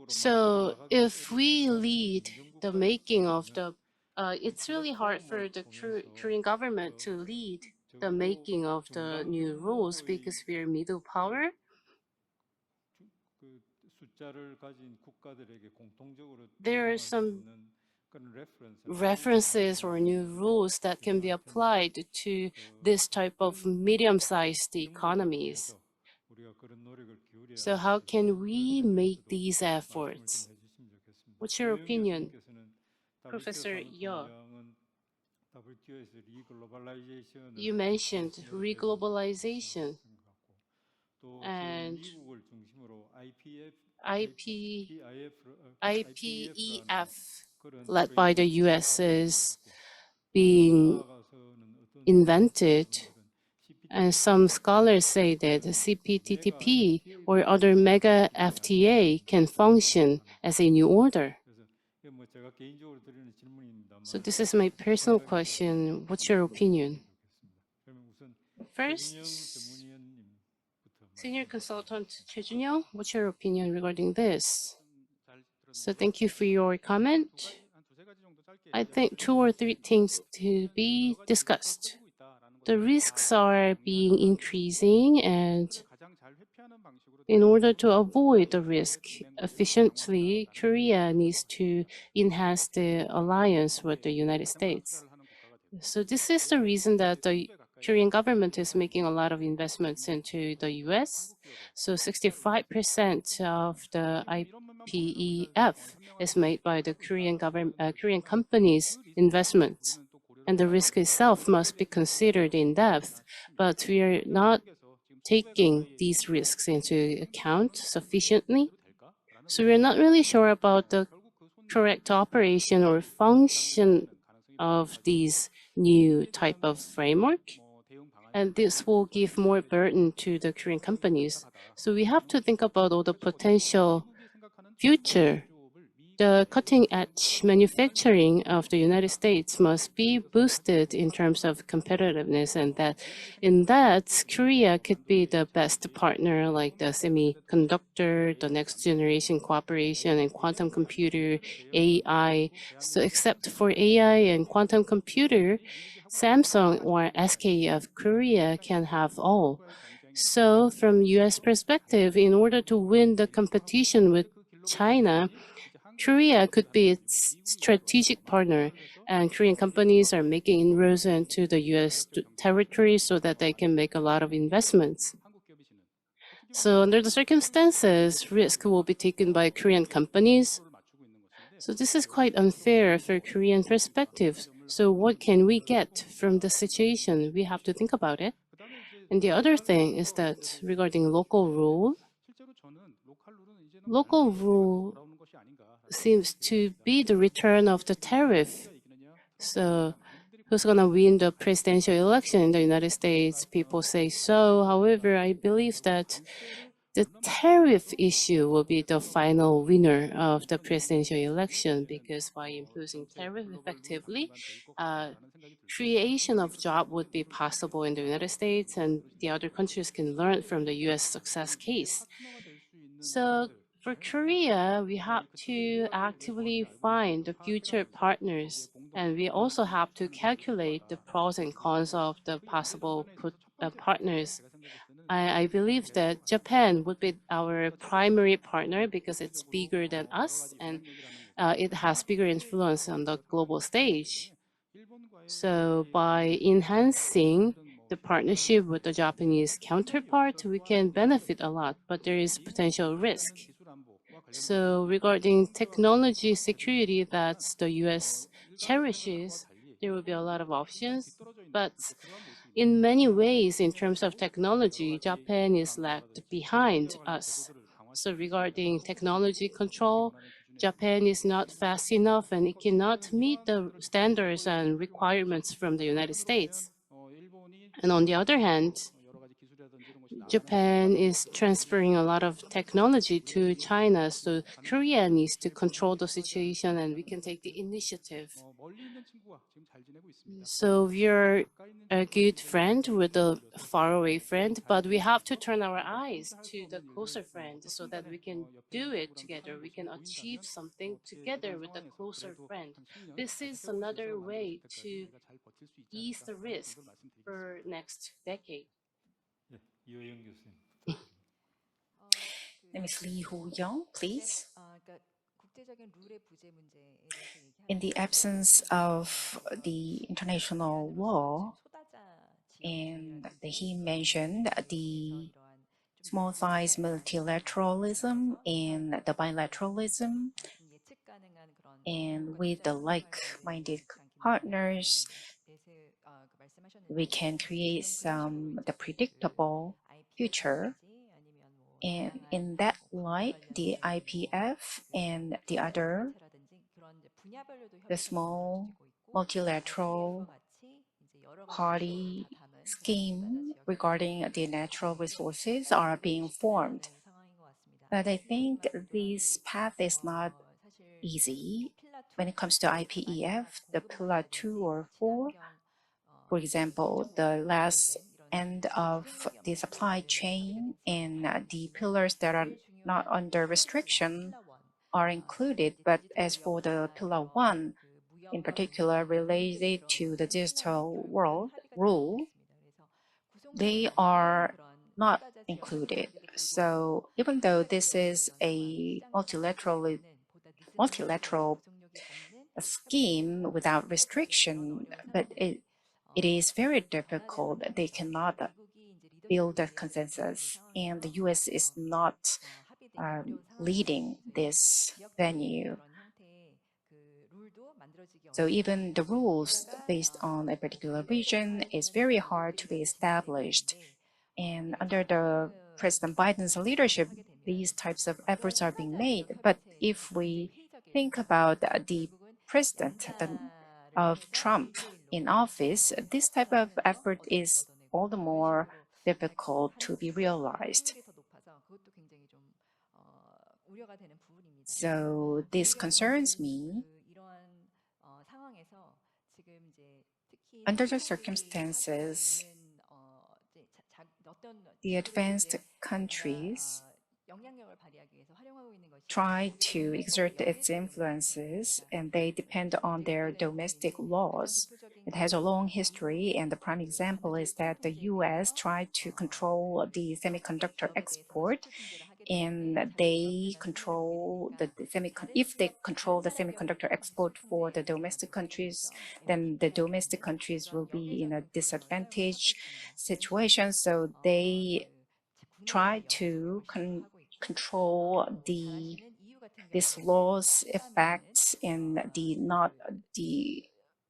So if we lead the making of the, it's really hard for the Korean government to lead the making of the new rules because we're middle power. There are some references or new rules that can be applied to this type of medium-sized economies. So how can we make these efforts? What's your opinion, Professor Yo? You mentioned reglobalization and IPEF, led by the US, is being invented. And some scholars say that the CPTPP or other mega FTA can function as a new order. So this is my personal question. What's your opinion? First, Senior Consultant Choi Jun-young, what's your opinion regarding this? So thank you for your comment. I think 2 or 3 things to be discussed. The risks are being increasing, and in order to avoid the risk efficiently, Korea needs to enhance the alliance with the United States. So this is the reason that the Korean government is making a lot of investments into the US. So 65% of the IPEF is made by the Korean companies' investments. And the risk itself must be considered in depth, but we are not taking these risks into account sufficiently. So we're not really sure about the correct operation or function of these new type of framework. And this will give more burden to the Korean companies. So we have to think about all the potential future. The cutting-edge manufacturing of the United States must be boosted in terms of competitiveness, and that Korea could be the best partner, like the semiconductor, the next generation cooperation, and quantum computer, AI. So except for AI and quantum computer, Samsung or SK of Korea can have all. So from US perspective, in order to win the competition with China, Korea could be its strategic partner, and Korean companies are making inroads into the US territory so that they can make a lot of investments. So under the circumstances, risk will be taken by Korean companies. So this is quite unfair for Korean perspectives. So what can we get from the situation? We have to think about it. And the other thing is that regarding local rule seems to be the return of the tariff. So who's going to win the presidential election in the United States? People say so. However, I believe that the tariff issue will be the final winner of the presidential election, because by imposing tariff effectively, creation of job would be possible in the United States, and the other countries can learn from the US success case. So for Korea, we have to actively find the future partners, and we also have to calculate the pros and cons of the possible partners. I believe that Japan would be our primary partner because it's bigger than us, and it has bigger influence on the global stage. So by enhancing the partnership with the Japanese counterpart, we can benefit a lot, but there is potential risk. So regarding technology security that the US cherishes, there will be a lot of options, but in many ways, in terms of technology, Japan is lagged behind us. So regarding technology control, Japan is not fast enough and it cannot meet the standards and requirements from the United States. And on the other hand, Japan is transferring a lot of technology to China, so Korea needs to control the situation and we can take the initiative. So we're a good friend with a faraway friend, but we have to turn our eyes to the closer friend so that we can do it together. We can achieve something together with a closer friend. This is another way to ease the risk for next decade. 이호영 교수님 부탁드립니다. Ms. Lee Hyo-young, please. In the absence of the international law, and he mentioned the small size multilateralism and the bilateralism, and with the like-minded partners, we can create the predictable future. And in that light, the IPF and the small multilateral party scheme regarding the natural resources are being formed. But I think this path is not easy when it comes to IPEF, the pillar 2 or 4. For example, the last end of the supply chain and the pillars that are not under restriction are included. But as for the pillar 1, in particular related to the digital world rule, they are not included. So even though this is a multilateral scheme without restriction, but it is very difficult. They cannot build a consensus, and the US is not leading this venue. So even the rules based on a particular region is very hard to be established. And under the President Biden's leadership, these types of efforts are being made. But if we think about the president of Trump in office, this type of effort is all the more difficult to be realized. So this concerns me. Under the circumstances, the advanced countries try to exert its influences, and they depend on their domestic laws. It has a long history, and the prime example is that the US tried to control the semiconductor export, and they control if they control the semiconductor export for the domestic countries, then the domestic countries will be in a disadvantaged situation. So they try to control this law's effects and the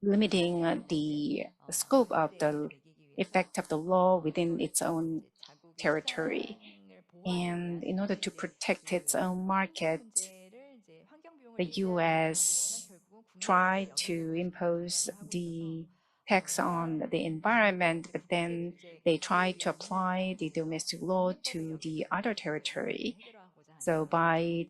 limiting the scope of the effect of the law within its own territory. And in order to protect its own market, the US tried to impose the tax on the environment, but then they tried to apply the domestic law to the other territory. So by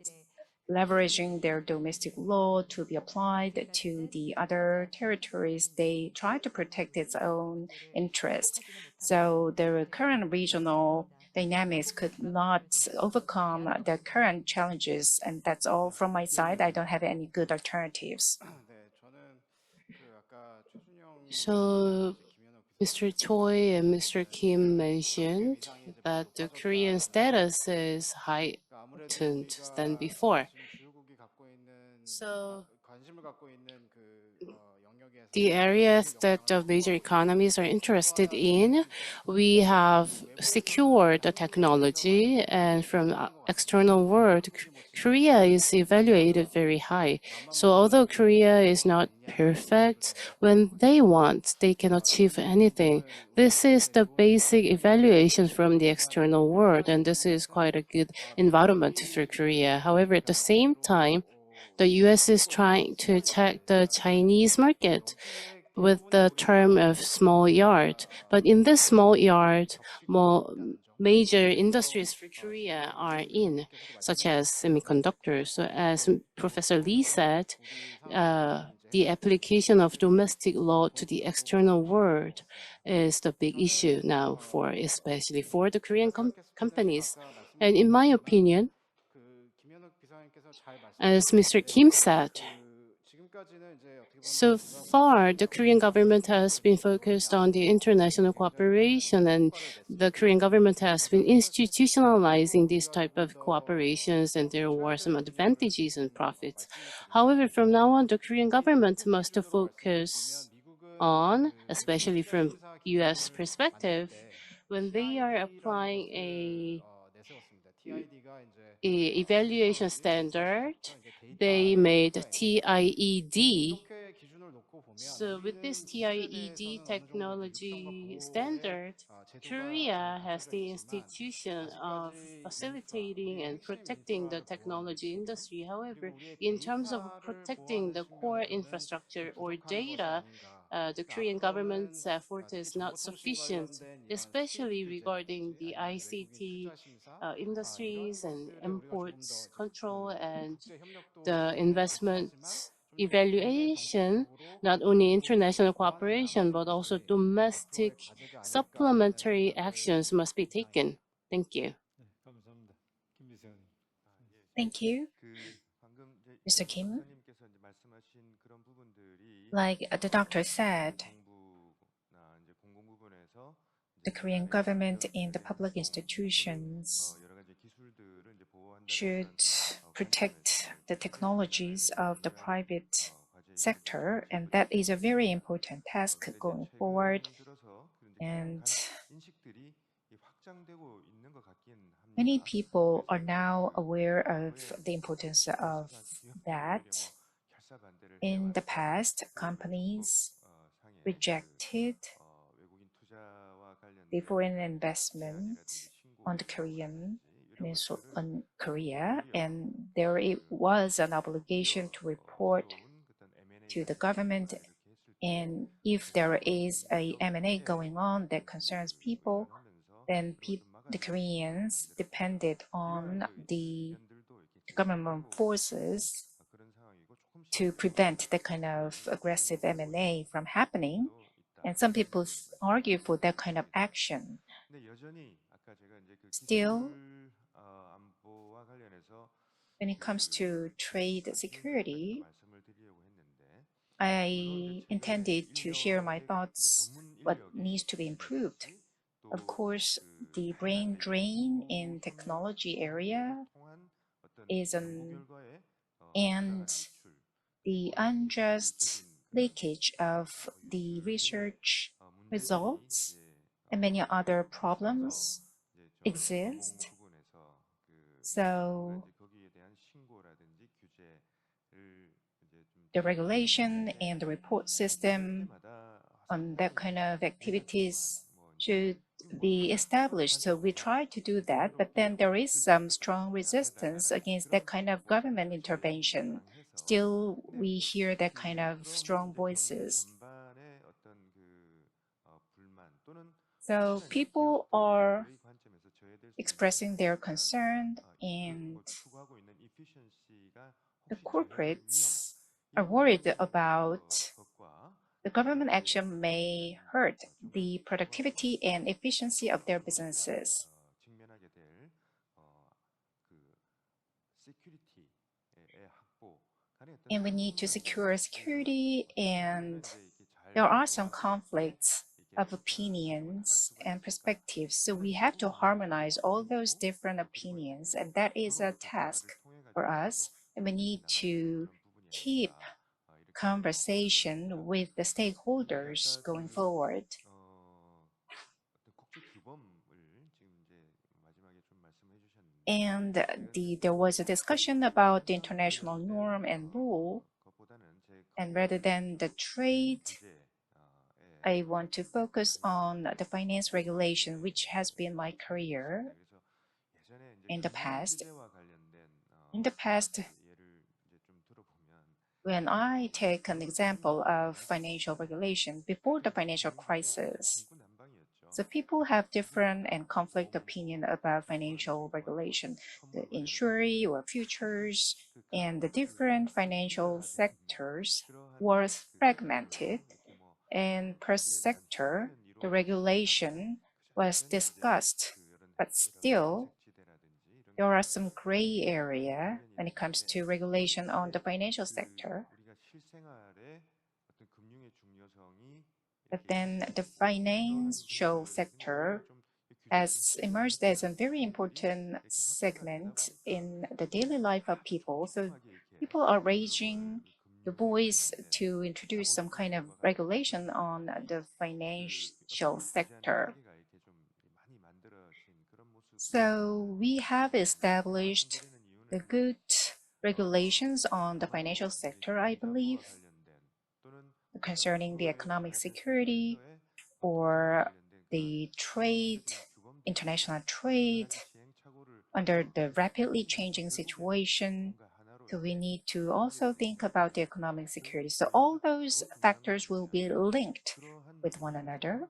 leveraging their domestic law to be applied to the other territories, they try to protect its own interest. So the current regional dynamics could not overcome the current challenges. And that's all from my side. I don't have any good alternatives. So Mr. Choi and Mr. Kim mentioned that the Korean status is heightened than before. So the areas that the major economies are interested in, we have secured the technology, and from external world, Korea is evaluated very high. So although Korea is not perfect, when they want, they can achieve anything. This is the basic evaluation from the external world, and this is quite a good environment for Korea. However, at the same time, the US is trying to attack the Chinese market with the term of small yard. But in this small yard, more major industries for Korea are in, such as semiconductors. So as Professor Lee said, the application of domestic law to the external world is the big issue now, especially for the Korean companies. And in my opinion, as Mr. Kim said, so far, the Korean government has been focused on the international cooperation, and the Korean government has been institutionalizing this type of cooperations, and there were some advantages and profits. However, from now on, the Korean government must focus on, especially from US perspective, when they are applying a evaluation standard, they made TIED. So with this TIED technology standard, Korea has the institution of facilitating and protecting the technology industry. However, in terms of protecting the core infrastructure or data, the Korean government's effort is not sufficient, especially regarding the ICT industries and imports control and the investment evaluation, not only international cooperation, but also domestic supplementary actions must be taken. Thank you. 감사합니다. 김미세 의원님. Thank you, Mr. Kim. Like the doctor said, the Korean government and the public institutions should protect the technologies of the private sector, and that is a very important task going forward. And many people are now aware of the importance of that. In the past, companies rejected the foreign investment on the Korean peninsula, on Korea, and there was an obligation to report to the government. And if there is a M&A going on that concerns people, then the Koreans depended on the government forces to prevent that kind of aggressive M&A from happening. And some people argue for that kind of action. Still, when it comes to trade security, I intended to share my thoughts what needs to be improved. Of course, the brain drain in technology area is and the unjust leakage of the research results and many other problems exist. So the regulation and the report system on that kind of activities should be established. So we try to do that, but then there is some strong resistance against that kind of government intervention. Still, we hear that kind of strong voices. So people are expressing their concern, and the corporates are worried about the government action may hurt the productivity and efficiency of their businesses. And we need to secure security, and there are some conflicts of opinions and perspectives. So we have to harmonize all those different opinions, and that is a task for us. And we need to keep conversation with the stakeholders going forward. And there was a discussion about the international norm and rule. And rather than the trade, I want to focus on the finance regulation, which has been my career in the past. In the past, when I take an example of financial regulation before the financial crisis, so people have different and conflict opinion about financial regulation, the insury or futures, and the different financial sectors were fragmented, and per sector, the regulation was discussed, but still there are some gray area when it comes to regulation on the financial sector. But then the financial sector has emerged as a very important segment in the daily life of people. So people are raising the voice to introduce some kind of regulation on the financial sector. So we have established the good regulations on the financial sector, I believe, concerning the economic security or the trade, international trade, under the rapidly changing situation. So we need to also think about the economic security. So all those factors will be linked with one another,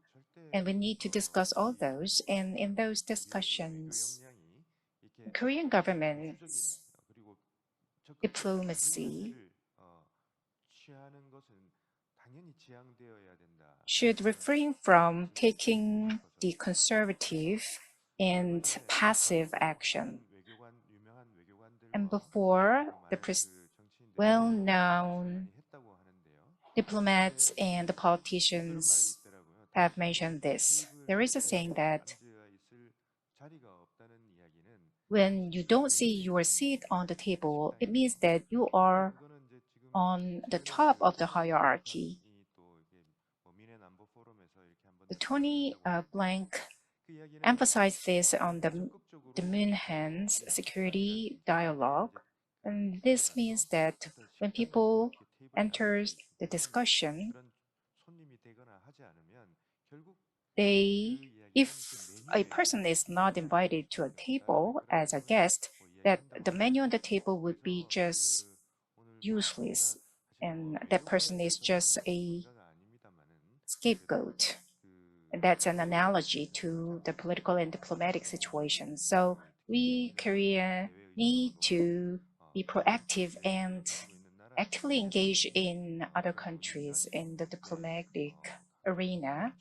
and we need to discuss all those. And in those discussions, the Korean government's diplomacy should refrain from taking the conservative and passive action. And before, the well-known diplomats and the politicians have mentioned this. There is a saying that when you don't see your seat on the table, it means that you are on the top of the hierarchy. The Tony Blank emphasized this on the Moonhan's security dialogue. And this means that when people enter the discussion, if a person is not invited to a table as a guest, that the menu on the table would be just useless, and that person is just a scapegoat. And that's an analogy to the political and diplomatic situation. So we, Korea, need to be proactive and actively engage in other countries in the diplomatic arena.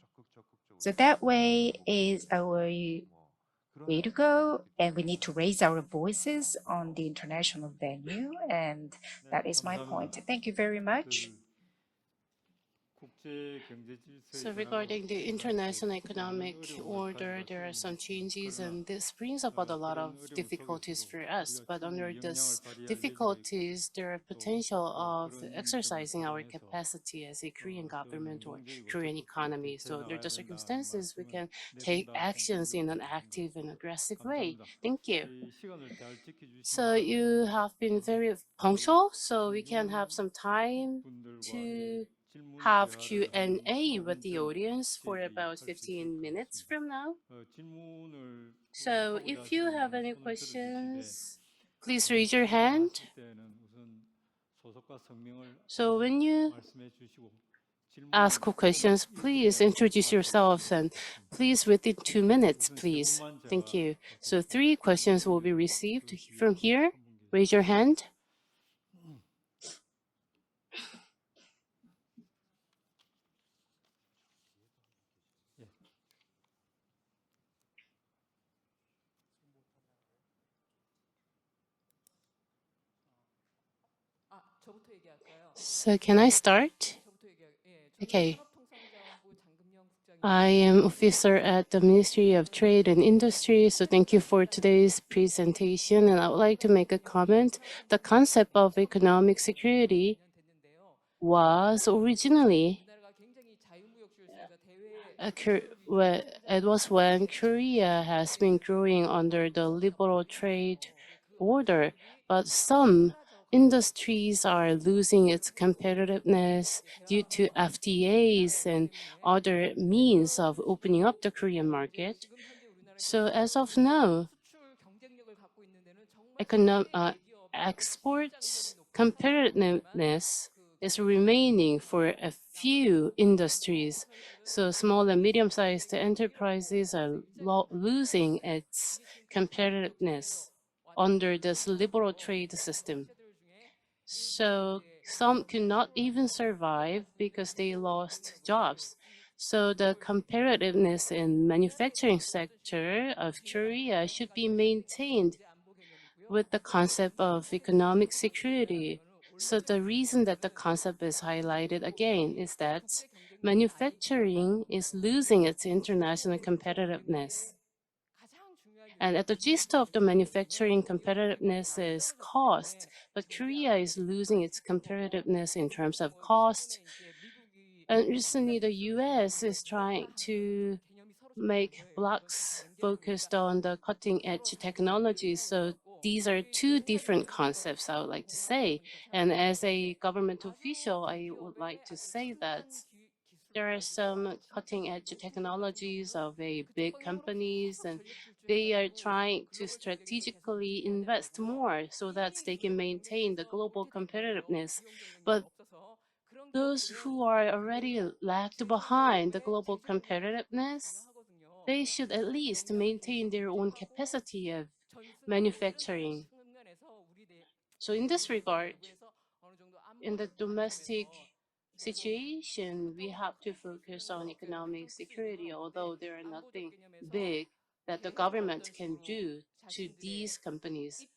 So that way is our way to go, and we need to raise our voices on the international venue, and that is my point. Thank you very much. So regarding the international economic order, there are some changes, and this brings about a lot of difficulties for us. But under these difficulties, there are potential of exercising our capacity as a Korean government or Korean economy. So under the circumstances, we can take actions in an active and aggressive way. Thank you. So you have been very punctual, so we can have some time to have Q&A with the audience for about 15 minutes from now. So if you have any questions, please raise your hand. So when you ask questions, please introduce yourselves and please within 2 minutes, please. Thank you. So 3 questions will be received from here. Raise your hand. So can I start? Okay. I am officer at the Ministry of Trade and Industry, so thank you for today's presentation, and I would like to make a comment. The concept of economic security was originally it was when Korea has been growing under the liberal trade order, but some industries are losing its competitiveness due to FTAs and other means of opening up the Korean market. So as of now, exports competitiveness is remaining for a few industries. So small and medium-sized enterprises are losing its competitiveness under this liberal trade system. So some could not even survive because they lost jobs. So the competitiveness in manufacturing sector of Korea should be maintained with the concept of economic security. So the reason that the concept is highlighted again is that manufacturing is losing its international competitiveness. And at the gist of the manufacturing competitiveness is cost, but Korea is losing its competitiveness in terms of cost. And recently the US is trying to make blocks focused on the cutting edge technologies. So these are 2 different concepts, I would like to say. And as a government official, I would like to say that there are some cutting edge technologies of a big companies, and they are trying to strategically invest more so that they can maintain the global competitiveness. But those who are already lagged behind the global competitiveness, they should at least maintain their own capacity of manufacturing. So in this regard, in the domestic situation, we have to focus on economic security, although there are nothing big that the government can do to these companies.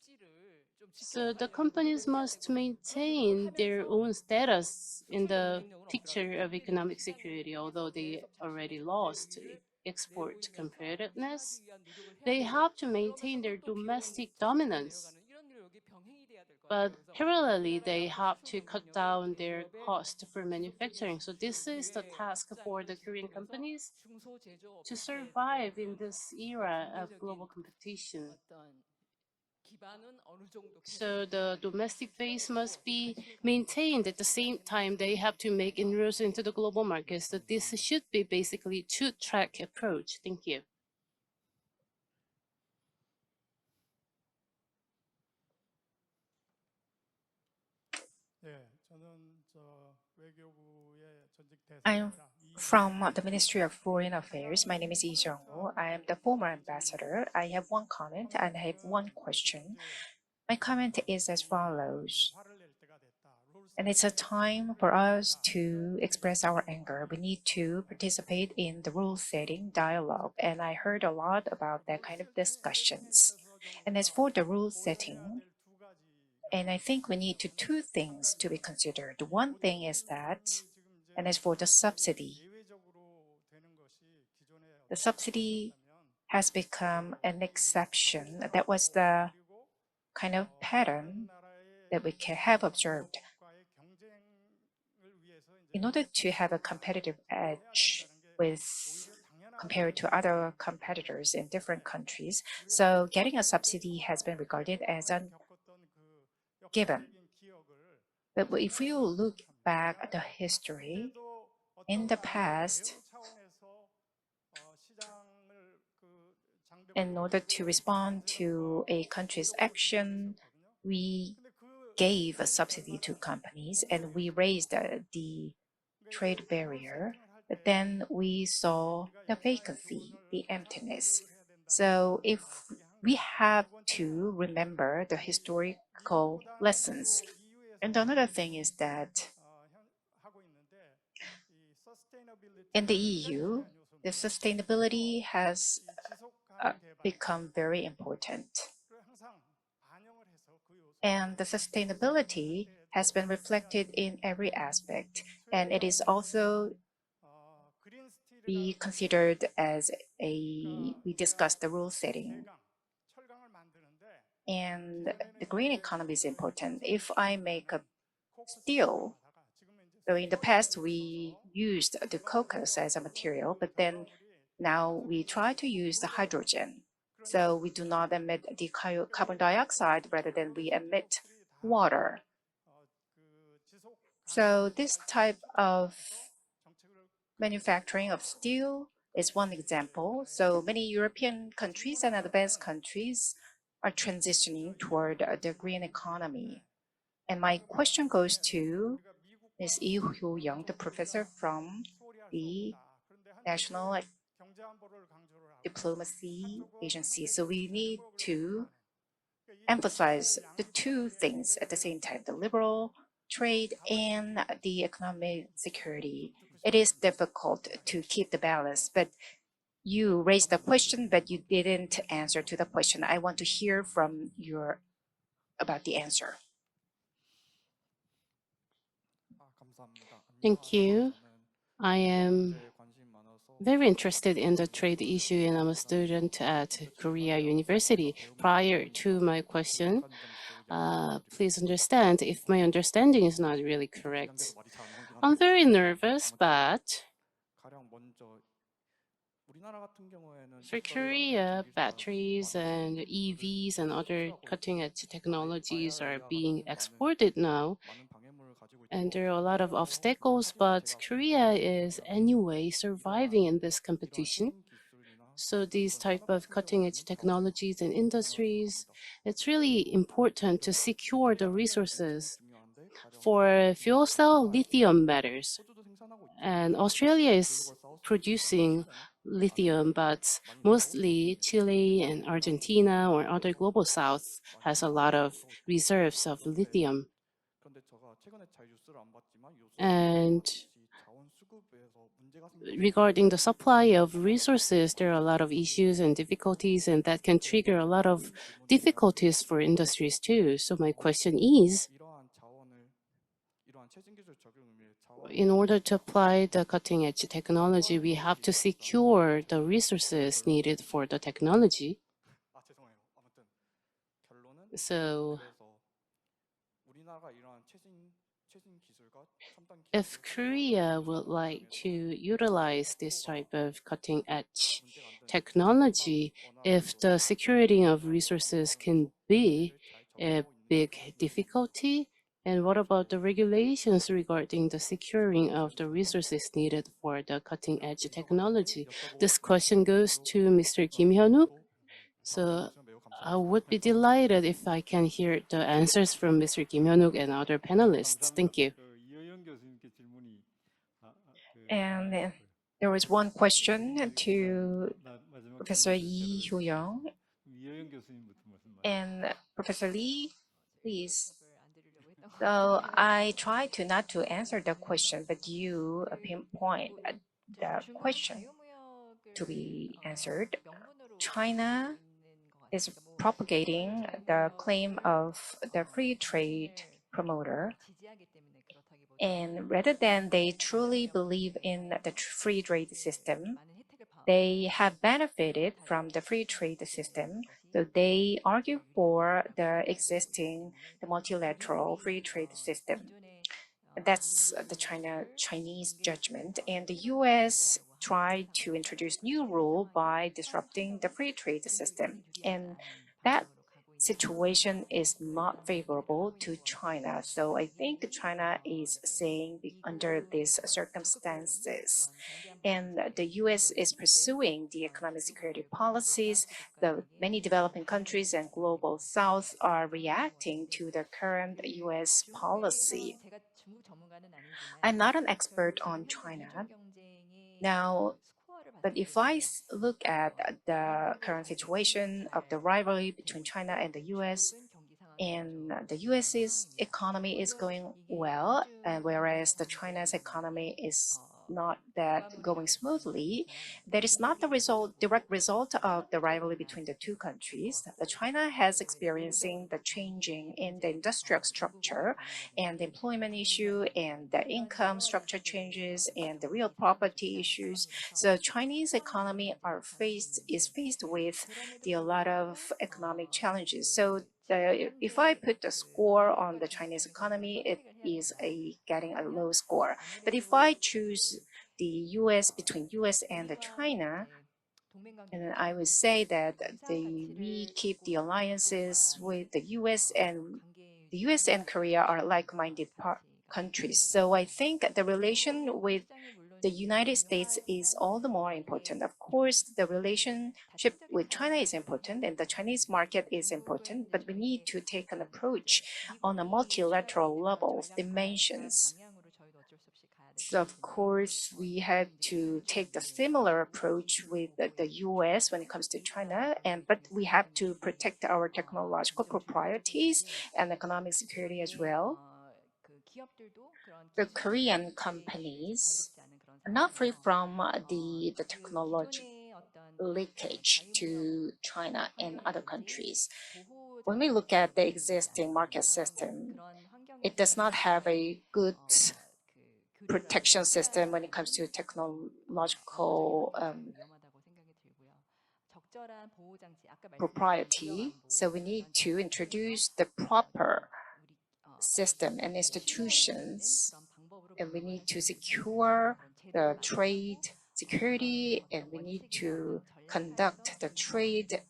So the companies must maintain their own status in the picture of economic security, although they already lost export competitiveness. They have to maintain their domestic dominance. But parallelly, they have to cut down their cost for manufacturing. So this is the task for the Korean companies to survive in this era of global competition. So the domestic base must be maintained. At the same time, they have to make inroads into the global market. So this should be basically 2-track approach. Thank you. I'm from the Ministry of Foreign Affairs. My name is Lee Jung-woo. I am the former ambassador. I have one comment and I have one question. My comment is as follows. And it's a time for us to express our anger. We need to participate in the rule setting dialogue. And I heard a lot about that kind of discussions. And as for the rule setting, and I think we need 2 things to be considered. One thing is that And as for the subsidy has become an exception. That was the kind of pattern that we have observed. In order to have a competitive edge compared to other competitors in different countries, so getting a subsidy has been regarded as a given. But if you look back at the history, in the past, in order to respond to a country's action, we gave a subsidy to companies and we raised the trade barrier. But then we saw the vacancy, the emptiness. So if we have to remember the historical lessons. And another thing is that in the EU, the sustainability has become very important. And the sustainability has been reflected in every aspect, and it is also be considered as we discussed the rule setting. And the green economy is important. If I make a steel, so in the past we used the caucus as a material, but then now we try to use the hydrogen. So we do not emit the carbon dioxide, rather than we emit water. So this type of manufacturing of steel is one example. So many European countries and advanced countries are transitioning toward the green economy. And my question goes to Ms. Hyo-young, the professor from the National Diplomacy Agency. So we need to emphasize the two things at the same time, the liberal trade and the economic security. It is difficult to keep the balance, but you raised the question, but you didn't answer to the question. I want to hear from about the answer. Thank you. I am very interested in the trade issue, and I'm a student at Korea University. Prior to my question, please understand if my understanding is not really correct. I'm very nervous, but for Korea, batteries and EVs and other cutting-edge technologies are being exported now, and there are a lot of obstacles, but Korea is anyway surviving in this competition. So these type of cutting-edge technologies and industries, it's really important to secure the resources. For fuel cell, lithium matters. And Australia is producing lithium, but mostly Chile and Argentina or other global south has a lot of reserves of lithium. And regarding the supply of resources, there are a lot of issues and difficulties, and that can trigger a lot of difficulties for industries too. So my question is, in order to apply the cutting-edge technology, we have to secure the resources needed for the technology. So if Korea would like to utilize this type of cutting-edge technology, if the securing of resources can be a big difficulty, and what about the regulations regarding the securing of the resources needed for the cutting-edge technology? This question goes to Mr. Kim Hyun-wook. So I would be delighted if I can hear the answers from Mr. Kim Hyun-wook and other panelists. Thank you. And there was one question to Professor Lee Hyo-young. And Professor Lee, please. So I try to not to answer the question, but you pinpoint the question to be answered. China is propagating the claim of the free trade promoter. And rather than they truly believe in the free trade system, they have benefited from the free trade system. So they argue for the existing, the multilateral free trade system. That's the Chinese judgment. And the US tried to introduce new rule by disrupting the free trade system. And that situation is not favorable to China. So I think China is saying under these circumstances, and the US is pursuing the economic security policies. The many developing countries and global south are reacting to the current US policy. I'm not an expert on China now, but if I look at the current situation of the rivalry between China and the US, and the US's economy is going well, and whereas the China's economy is not that going smoothly, that is not the direct result of the rivalry between the two countries. The China has experiencing the changing in the industrial structure and the employment issue and the income structure changes and the real property issues. So Chinese economy is faced with a lot of economic challenges. So if I put the score on the Chinese economy, it is getting a low score. But if I choose the US between US and the China, and I would say that we keep the alliances with the US and Korea are like-minded countries. So I think the relation with the United States is all the more important. Of course, the relationship with China is important and the Chinese market is important, but we need to take an approach on a multilateral level dimensions. So of course, we had to take the similar approach with the US when it comes to China, but we have to protect our technological proprieties and economic security as well. The Korean companies are not free from the technology leakage to China and other countries. When we look at the existing market system, it does not have a good protection system when it comes to technological propriety. So we need to introduce the proper system and institutions, and we need to secure the trade security, and we need to conduct the trade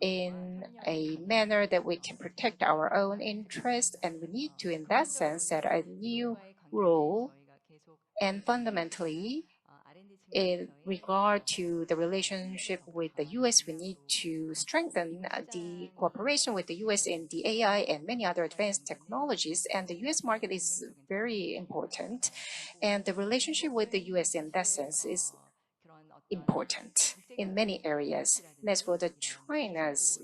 in a manner that we can protect our own interest, and we need to, in that sense, set a new rule. And fundamentally, in regard to the relationship with the US, we need to strengthen the cooperation with the US in the AI and many other advanced technologies. And the US market is very important. And the relationship with the US in that sense is important in many areas. And as for the China's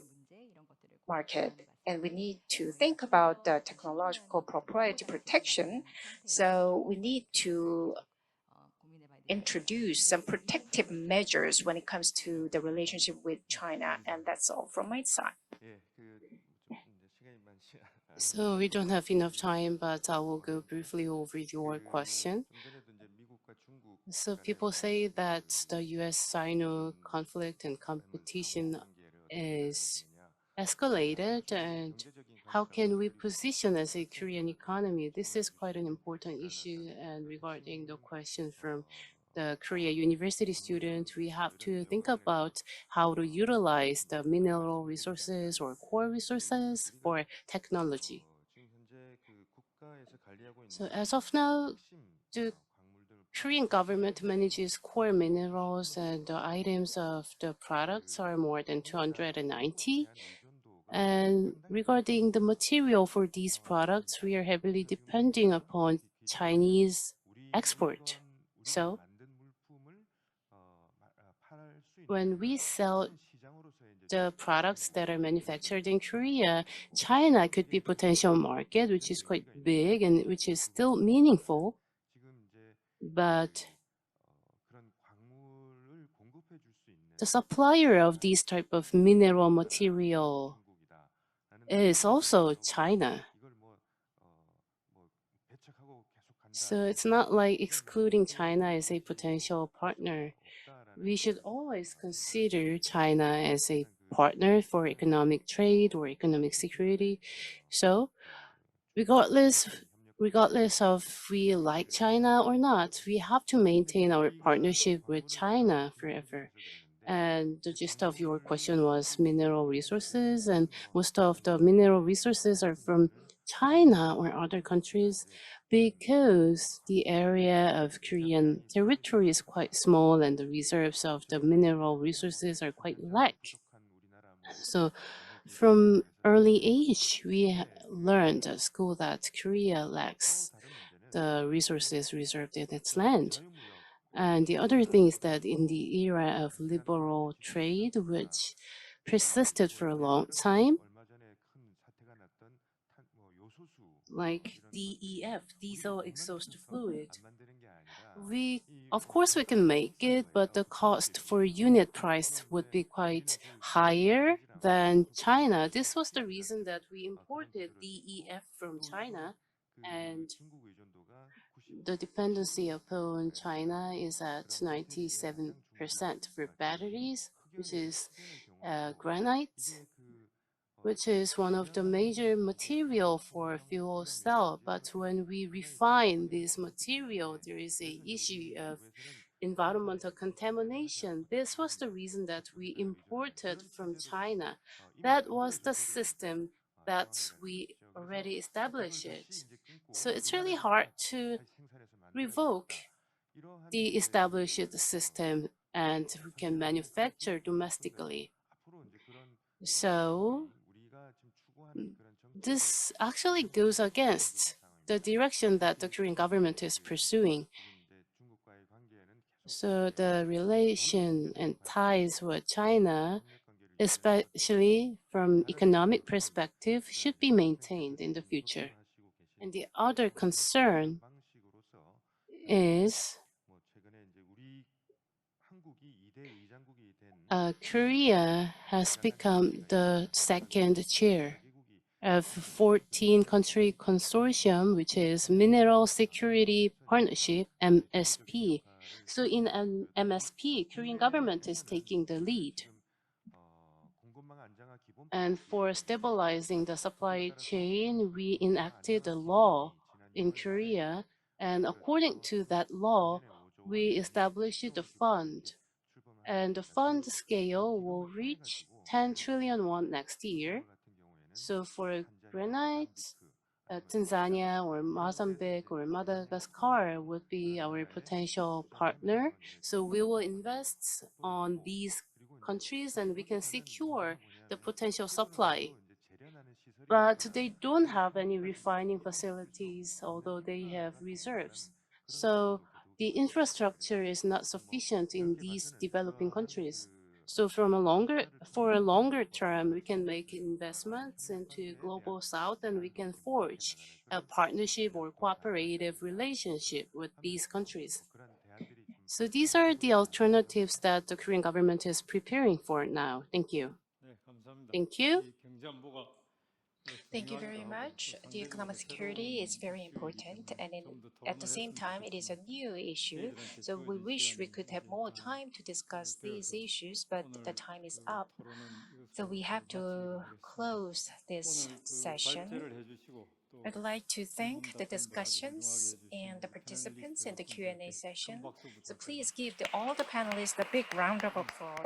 market, and we need to think about the technological propriety protection. So we need to introduce some protective measures when it comes to the relationship with China. And that's all from my side. So we don't have enough time, but I will go briefly over your question. So people say that the US-Sino conflict and competition is escalated, and how can we position as a Korean economy? This is quite an important issue, and regarding the question from the Korea University student, we have to think about how to utilize the mineral resources or core resources for technology. So as of now, the Korean government manages core minerals, and the items of the products are more than 290. And regarding the material for these products, we are heavily depending upon Chinese export. So when we sell the products that are manufactured in Korea, China could be potential market, which is quite big and which is still meaningful. But the supplier of these type of mineral material is also China. So it's not like excluding China as a potential partner. We should always consider China as a partner for economic trade or economic security. So regardless of we like China or not, we have to maintain our partnership with China forever. And the gist of your question was mineral resources, and most of the mineral resources are from China or other countries because the area of Korean territory is quite small and the reserves of the mineral resources are quite lack. So from early age, we learned at school that Korea lacks the resources reserved in its land. And the other thing is that in the era of liberal trade, which persisted for a long time, like DEF, diesel exhaust fluid, of course we can make it, but the cost for unit price would be quite higher than China. This was the reason that we imported DEF from China, and the dependency upon China is at 97% for batteries, which is granite, which is one of the major material for fuel cell. But when we refine this material, there is a issue of environmental contamination. This was the reason that we imported from China. That was the system that we already established it. So it's really hard to revoke the established system and we can manufacture domestically. So this actually goes against the direction that the Korean government is pursuing. So the relation and ties with China, especially from economic perspective, should be maintained in the future. And the other concern is Korea has become the second chair of 14-country consortium, which is Mineral Security Partnership, MSP. So in an MSP, Korean government is taking the lead. And for stabilizing the supply chain, we enacted a law in Korea. And according to that law, we established a fund. And the fund scale will reach 10 trillion won next year. So for granite, Tanzania or Mozambique or Madagascar would be our potential partner. So we will invest on these countries and we can secure the potential supply. But they don't have any refining facilities, although they have reserves. So the infrastructure is not sufficient in these developing countries. So for a longer term, we can make investments into global south and we can forge a partnership or cooperative relationship with these countries. So these are the alternatives that the Korean government is preparing for now. Thank you. Thank you. Thank you very much. The economic security is very important, and at the same time, it is a new issue. So we wish we could have more time to discuss these issues, but the time is up. So we have to close this session. I'd like to thank the discussions and the participants in the Q&A session. So please give all the panelists a big round of applause.